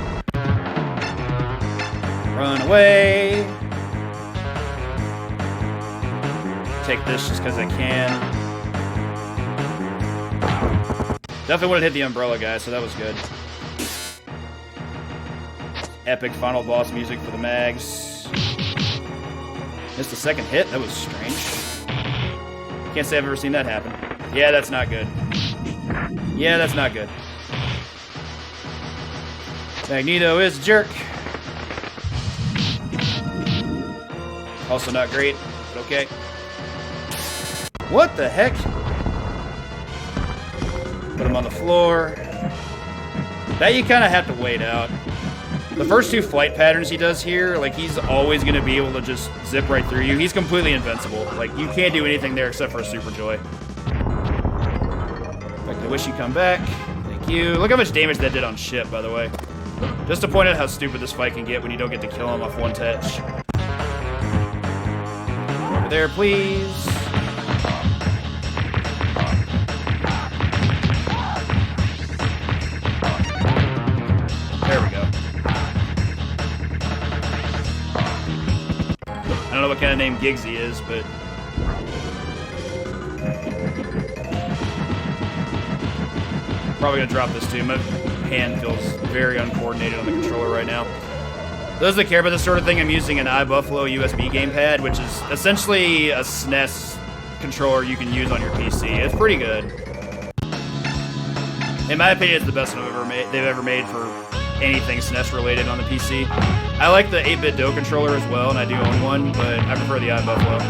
Run away. Take this just because I can. Definitely would have hit the umbrella guy, so that was good. Epic final boss music for the mags. Missed the second hit? That was strange. Can't say I've ever seen that happen. Yeah, that's not good. Yeah, that's not good. Magneto is a jerk. Also not great, but okay. What the heck? Put him on the floor. That you kind of have to wait out. The first 2 flight patterns he does here, like, he's always going to be able to just zip right through you. He's completely invincible. Like, you can't do anything there except for a Super Joy. In fact, I wish he'd come back. Thank you. Look how much damage that did on ship, by the way. Just to point out how stupid this fight can get when you don't get to kill him off 1 touch. Over there, please. There we go. I don't know what kind of name Giggsy is, but... Probably gonna drop this too. My hand feels very uncoordinated on the controller right now. Those that care about this sort of thing, I'm using an iBuffalo USB gamepad, which is essentially a SNES controller you can use on your PC. It's pretty good. In my opinion, it's the best they've ever made for anything SNES related on the PC. I like the 8-bit Do controller as well, and I do own one, but I prefer the iBuffalo.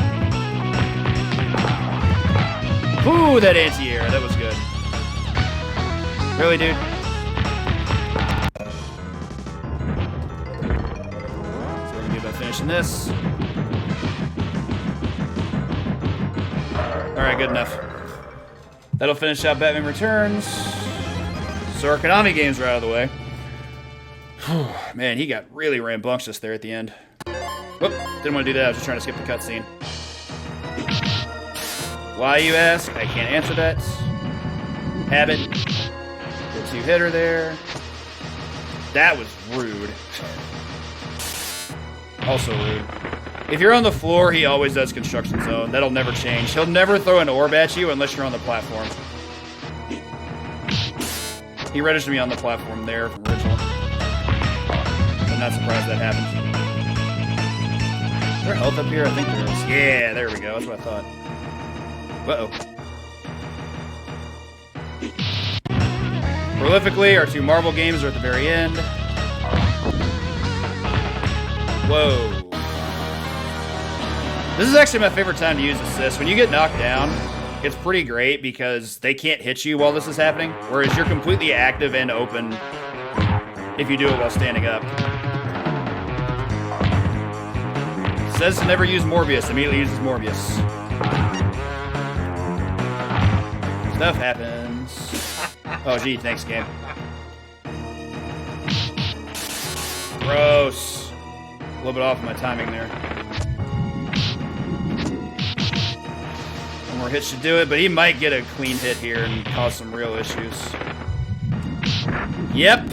Ooh, that anti-air, that was good. Really, dude? So we're gonna do about finishing this. Alright, good enough. That'll finish out Batman Returns. So our Konami games are out of the way. Man, he got really rambunctious there at the end. Whoop, didn't want to do that. I was just trying to skip the cutscene. Why, you ask? I can't answer that. Habit. Good two-hitter there. That was rude. Also rude. If you're on the floor, he always does construction zone. That'll never change. He'll never throw an orb at you unless you're on the platform. He registered me on the platform there from original. I'm not surprised that happened. Is there health up here? I think there is. Yeah, there we go. That's what I thought. Uh-oh. Prolifically, our 2 Marvel games are at the very end. Whoa. This is actually my favorite time to use assist. When you get knocked down, it's pretty great because they can't hit you while this is happening, whereas you're completely active and open if you do it while standing up. Says to never use Morbius, immediately uses Morbius. Stuff happens. Oh, gee, thanks, game. Gross. A little bit off of my timing there. One more hit should do it, but he might get a clean hit here and cause some real issues. Yep.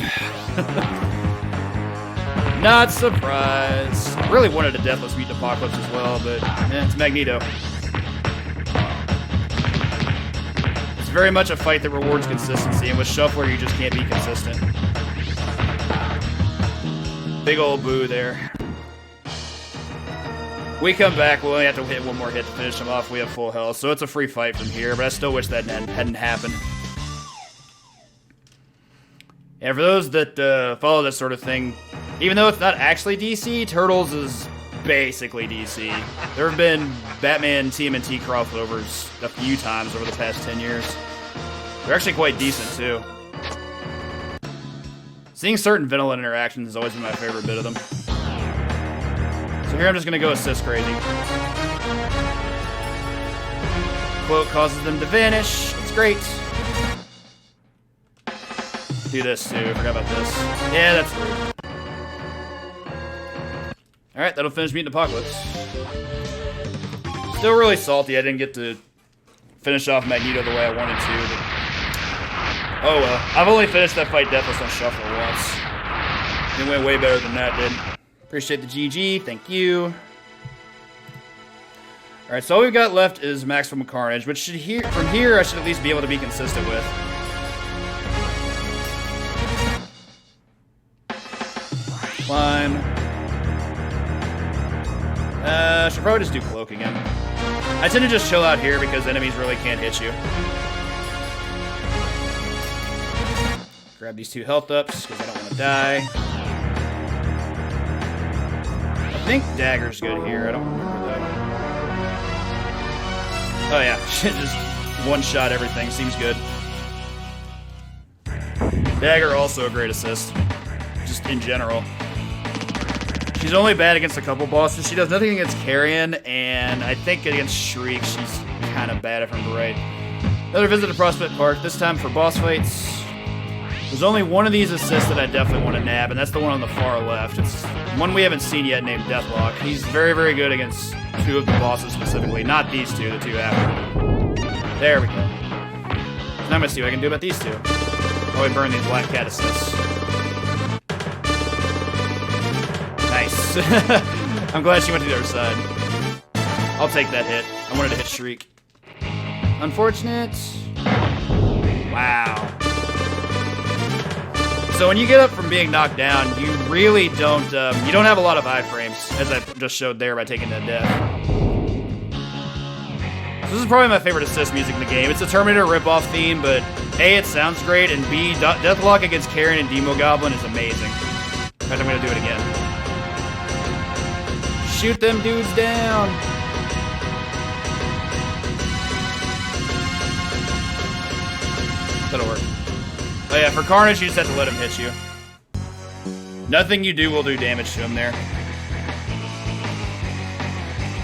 Not surprised. I really wanted a Deathless Mutant Apocalypse as well, but it's Magneto. It's very much a fight that rewards consistency, and with Shuffler, you just can't be consistent. Big old boo there. We come back, we'll only have to hit one more hit to finish him off. We have full health, so it's a free fight from here, but I still wish that hadn't happened. And for those that follow this sort of thing, even though it's not actually DC, Turtles is basically DC. There have been Batman TMNT crossovers a few times over the past 10 years. They're actually quite decent, too. Seeing certain villain interactions has always been my favorite bit of them. So here I'm just going to go assist crazy. Quote causes them to vanish. It's great. Do this, too. I forgot about this. Yeah, that's rude. Alright, that'll finish Mutant Apocalypse. Still really salty I didn't get to finish off Magneto the way I wanted to. But oh well. I've only finished that fight Deathless on Shuffle once. It went way better than that did. Appreciate the GG. Thank you. Alright, so all we've got left is Maximum Carnage, which from here I should at least be able to be consistent with. Climb. Should probably just do Cloak again. I tend to just chill out here because enemies really can't hit you. Grab these 2 health ups because I don't want to die. I think Dagger's good here. I don't remember though. Oh yeah, just one-shot everything. Seems good. Dagger also a great assist. Just in general. She's only bad against a couple bosses. She does nothing against Carrion, and I think against Shriek, she's kind of bad if I'm right. Another visit to Prospect Park, this time for boss fights. There's only one of these assists that I definitely want to nab, and that's the one on the far left. It's one we haven't seen yet named Deathlock. He's very, very good against 2 of the bosses specifically. Not these 2, the 2 after. There we go. Now I'm going to see what I can do about these 2. Probably burn these Black Cat assists. Nice. I'm glad she went to the other side. I'll take that hit. I wanted to hit Shriek. Unfortunate. Wow. So when you get up from being knocked down, you really don't, you don't have a lot of iframes, as I just showed there by taking that death. So this is probably my favorite assist music in the game. It's a Terminator ripoff theme, but A, it sounds great, and B, Deathlock against Carrion and Demo Goblin is amazing. In fact, I'm gonna do it again. Shoot them dudes down! That'll work. Oh yeah, for Carnage, you just have to let him hit you. Nothing you do will do damage to him there.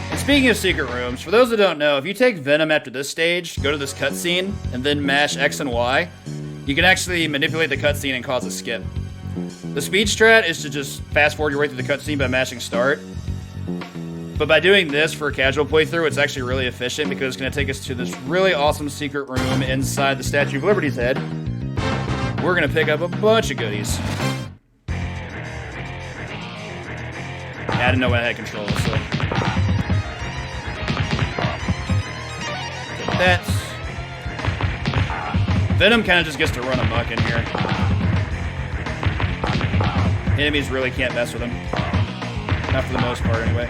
And speaking of secret rooms, for those that don't know, if you take Venom after this stage, go to this cutscene, and then mash X and Y, you can actually manipulate the cutscene and cause a skip. The speed strat is to just fast forward your way through the cutscene by mashing start. But by doing this for a casual playthrough, it's actually really efficient because it's going to take us to this really awesome secret room inside the Statue of Liberty's head. We're going to pick up a bunch of goodies. I didn't know I had control, so... Take that. Venom kind of just gets to run amok in here. Enemies really can't mess with him. Not for the most part, anyway.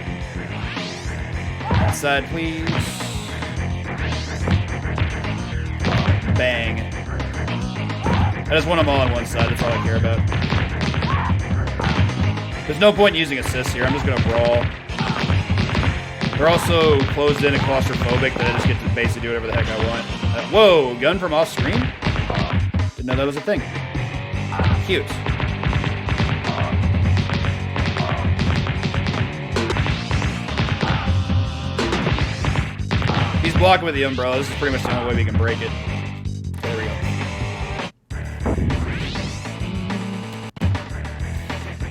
Outside, please. Bang. I just want them all on one side, that's all I care about. There's no point in using assists here, I'm just gonna brawl. They're also closed in and claustrophobic, that I just get to basically do whatever the heck I want. Whoa, gun from off screen? Didn't know that was a thing. Cute. He's blocking with the umbrella, this is pretty much the only way we can break it. There we go.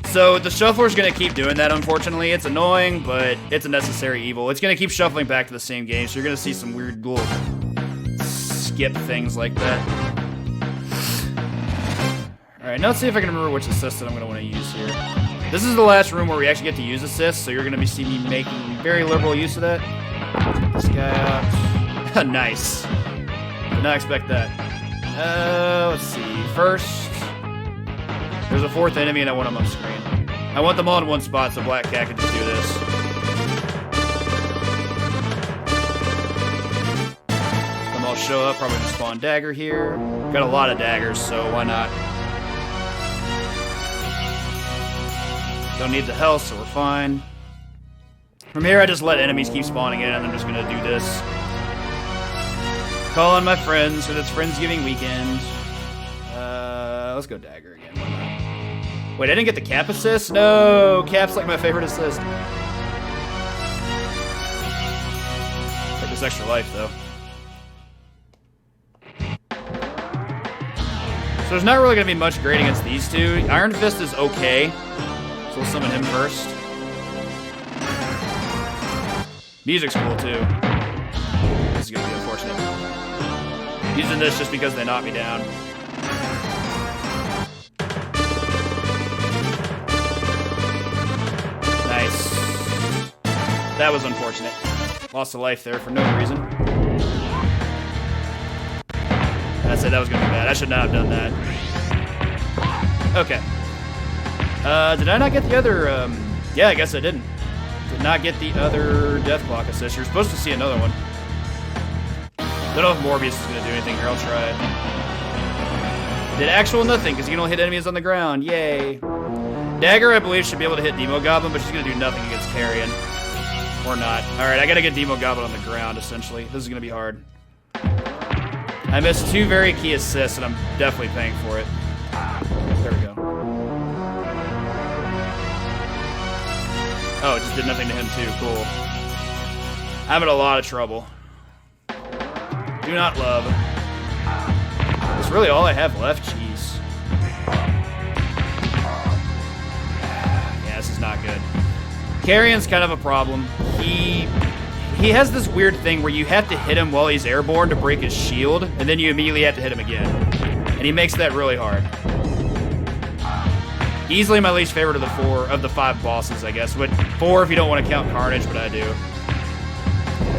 So the shuffler's gonna keep doing that, unfortunately. It's annoying, but it's a necessary evil. It's gonna keep shuffling back to the same game, so you're gonna see some weird little skip things like that. Alright, now let's see if I can remember which assist that I'm gonna want to use here. This is the last room where we actually get to use assists, so you're gonna see me making very liberal use of that. Get this guy out. Nice. Did not expect that. Let's see. First, there's a fourth enemy and I want him on screen. I want them all in one spot so Black Cat can just do this. Them all show up, probably gonna spawn dagger here. Got a lot of daggers, so why not? Don't need the health, so we're fine. From here, I just let enemies keep spawning in, and I'm just gonna do this. Call on my friends, because it's Friendsgiving weekend. Let's go dagger again. Why not? Wait, I didn't get the cap assist? No, cap's like my favorite assist. Take this extra life, though. So there's not really gonna be much great against these two. Iron Fist is okay, so we'll summon him first. Music's cool, too. This is gonna be unfortunate. Using this just because they knocked me down. Nice. That was unfortunate. Lost a life there for no reason. I said that was gonna be bad. I should not have done that. Okay. Did I not get the other, yeah, I guess I didn't. Did not get the other Deathlock assist. You're supposed to see another one. Don't know if Morbius is going to do anything here. I'll try it. Did actual nothing, because you can only hit enemies on the ground. Yay. Dagger, I believe, should be able to hit Demo Goblin, but she's going to do nothing against Carrion. Or not. Alright, I got to get Demo Goblin on the ground, essentially. This is going to be hard. I missed two very key assists, and I'm definitely paying for it. There we go. Oh, it just did nothing to him too. Cool. I'm in a lot of trouble. Do not love. That's really all I have left. Jeez. Yeah, this is not good. Carrion's kind of a problem. He has this weird thing where you have to hit him while he's airborne to break his shield, and then you immediately have to hit him again. And he makes that really hard. Easily my least favorite of the 5 bosses, I guess. But 4 if you don't want to count Carnage, but I do.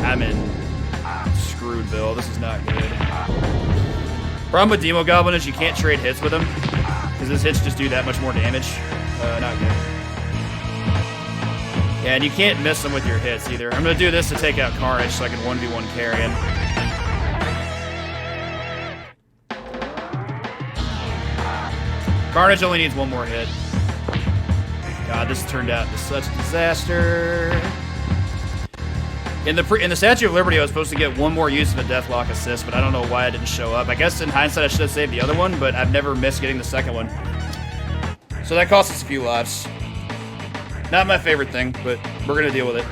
I'm in Screwedville. This is not good. Problem with Demo Goblin is you can't trade hits with him. Because his hits just do that much more damage. Not good. Yeah, and you can't miss him with your hits either. I'm going to do this to take out Carnage so I can 1v1 carry him. Carnage only needs one more hit. God, this turned out to such a disaster. In the Statue of Liberty, I was supposed to get one more use of a Deathlock assist, but I don't know why it didn't show up. I guess in hindsight, I should have saved the other one, but I've never missed getting the second one. So that cost us a few lives. Not my favorite thing, but we're going to deal with it.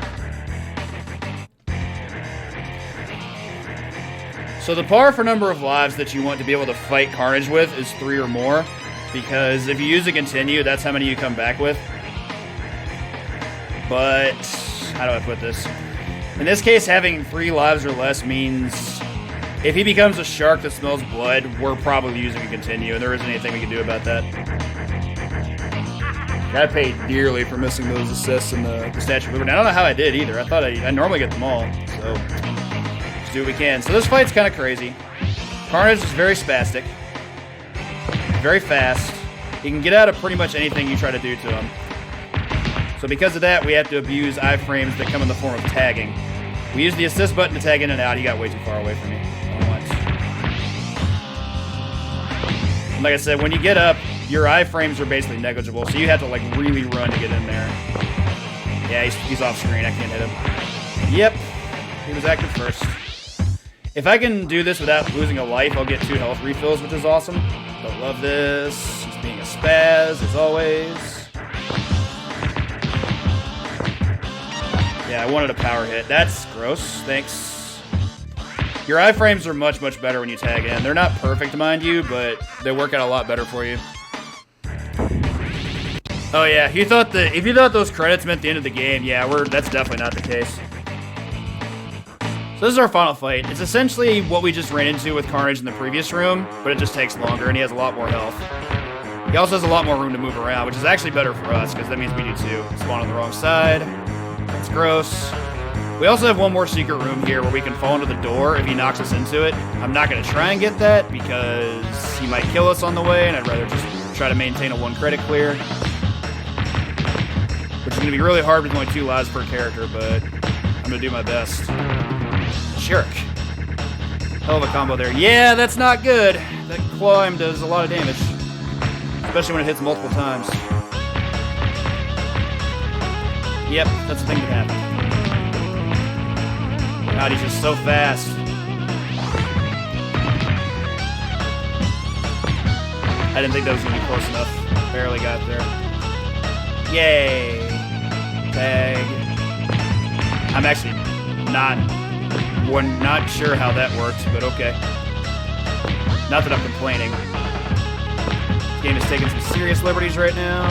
So the par for number of lives that you want to be able to fight Carnage with is 3 or more, because if you use a continue, that's how many you come back with. But, how do I put this? In this case, having 3 lives or less means if he becomes a shark that smells blood, we're probably using a continue, and there isn't anything we can do about that. I paid dearly for missing those assists in the Statue of Liberty. I don't know how I did either. I thought I normally get them all, so let's do what we can. So this fight's kind of crazy. Carnage is very spastic, very fast. He can get out of pretty much anything you try to do to him. So because of that, we have to abuse iframes that come in the form of tagging. We use the assist button to tag in and out. He got way too far away from me. And like I said, when you get up, your iframes are basically negligible, so you have to like really run to get in there. Yeah, he's off screen. I can't hit him. Yep, he was active first. If I can do this without losing a life, I'll get 2 health refills, which is awesome. But love this. He's being a spaz, as always. Yeah, I wanted a power hit. That's gross. Thanks. Your iframes are much, much better when you tag in. They're not perfect, mind you, but they work out a lot better for you. Oh yeah, if you thought those credits meant the end of the game, yeah, that's definitely not the case. So this is our final fight. It's essentially what we just ran into with Carnage in the previous room, but it just takes longer, and he has a lot more health. He also has a lot more room to move around, which is actually better for us, because that means we do too. Spawn on the wrong side. That's gross. We also have one more secret room here where we can fall into the door if he knocks us into it. I'm not going to try and get that, because he might kill us on the way, and I'd rather just try to maintain a 1 credit clear. Which is going to be really hard with only 2 lives per character, but I'm going to do my best. Jerk. Hell of a combo there. Yeah, that's not good. That climb does a lot of damage. Especially when it hits multiple times. Yep, that's the thing that happened. God, he's just so fast. I didn't think that was going to be close enough. Barely got there. Yay. Tag. I'm actually not sure how that worked, but okay. Not that I'm complaining. This game is taking some serious liberties right now.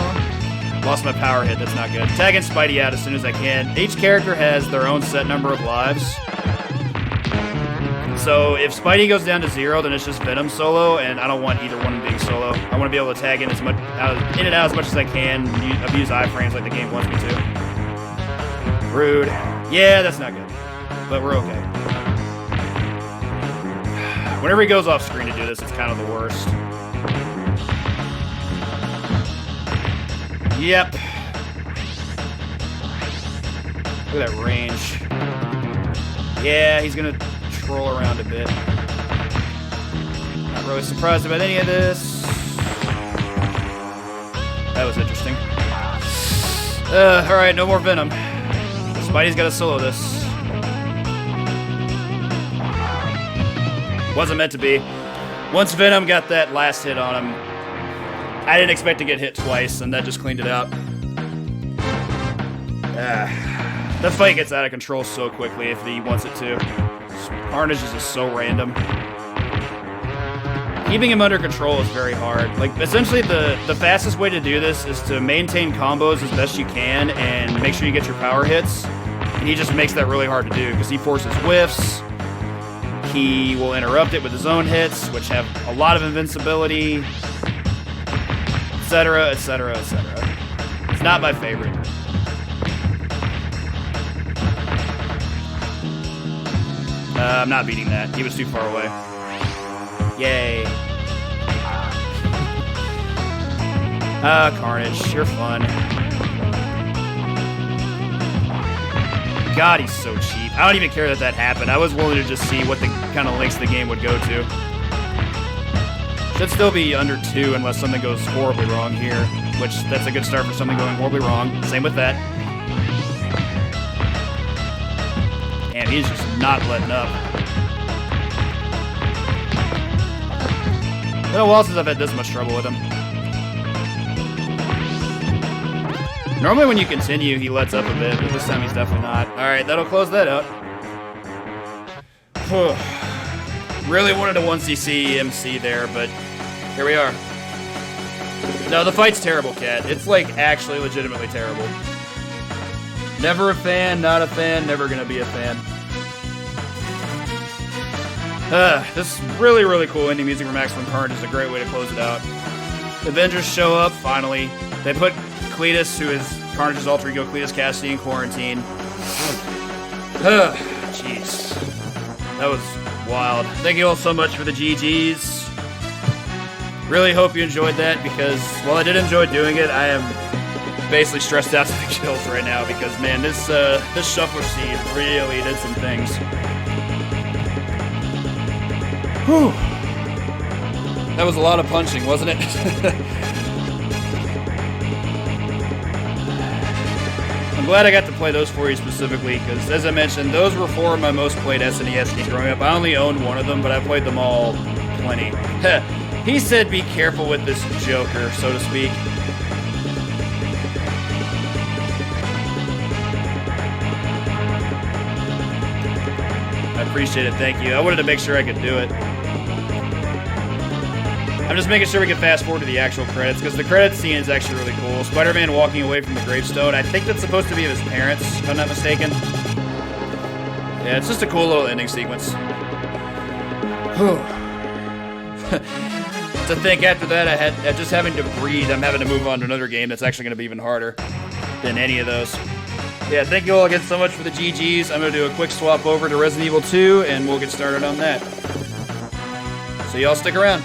Lost my power hit, that's not good. Tagging Spidey out as soon as I can. Each character has their own set number of lives. So if Spidey goes down to 0, then it's just Venom solo, and I don't want either one being solo. I want to be able to tag in and out as much as I can, abuse iframes like the game wants me to. Rude. Yeah, that's not good. But we're okay. Whenever he goes off screen to do this, it's kind of the worst. Yep. Look at that range. Yeah, he's gonna troll around a bit. Not really surprised about any of this. That was interesting. Alright, no more Venom. Spidey's gotta solo this. Wasn't meant to be. Once Venom got that last hit on him, I didn't expect to get hit twice, and that just cleaned it out. The fight gets out of control so quickly if he wants it to. Carnage is just so random. Keeping him under control is very hard. Like, essentially, the fastest way to do this is to maintain combos as best you can and make sure you get your power hits. And he just makes that really hard to do because he forces whiffs. He will interrupt it with his own hits, which have a lot of invincibility, etc., etc., etc. It's not my favorite. I'm not beating that. He was too far away. Yay. Ah, Carnage, you're fun. God, he's so cheap. I don't even care that that happened. I was willing to just see what the kind of lengths the game would go to. Should still be under 2 unless something goes horribly wrong here, which that's a good start for something going horribly wrong. Same with that. And he's just not letting up. It's been a while since I've had this much trouble with him. Normally when you continue, he lets up a bit, but this time he's definitely not. Alright, that'll close that out. Really wanted a 1cc MC there, but here we are. No, the fight's terrible, Cat. It's like actually legitimately terrible. Never a fan, not a fan, never gonna be a fan. This really, really cool indie music from Maximum Carnage is a great way to close it out. The Avengers show up, finally. They put Cletus, who is Carnage's alter ego, Cletus Cassidy, in quarantine. Jeez. That was wild. Thank you all so much for the GGs. Really hope you enjoyed that, because while I did enjoy doing it, I am basically stressed out to the kills right now, because man, this shuffler seed really did some things. Whew. That was a lot of punching, wasn't it? I'm glad I got to play those for you specifically, because as I mentioned, those were 4 of my most played SNES games growing up. I only owned one of them, but I played them all plenty. He said be careful with this Joker, so to speak. I appreciate it, thank you. I wanted to make sure I could do it. I'm just making sure we can fast forward to the actual credits, because the credits scene is actually really cool. Spider-Man walking away from the gravestone. I think that's supposed to be of his parents, if I'm not mistaken. Yeah, it's just a cool little ending sequence. To think after that, I had just having to breathe, I'm having to move on to another game that's actually going to be even harder than any of those. Yeah, thank you all again so much for the GGs. I'm going to do a quick swap over to Resident Evil 2, and we'll get started on that. So y'all stick around.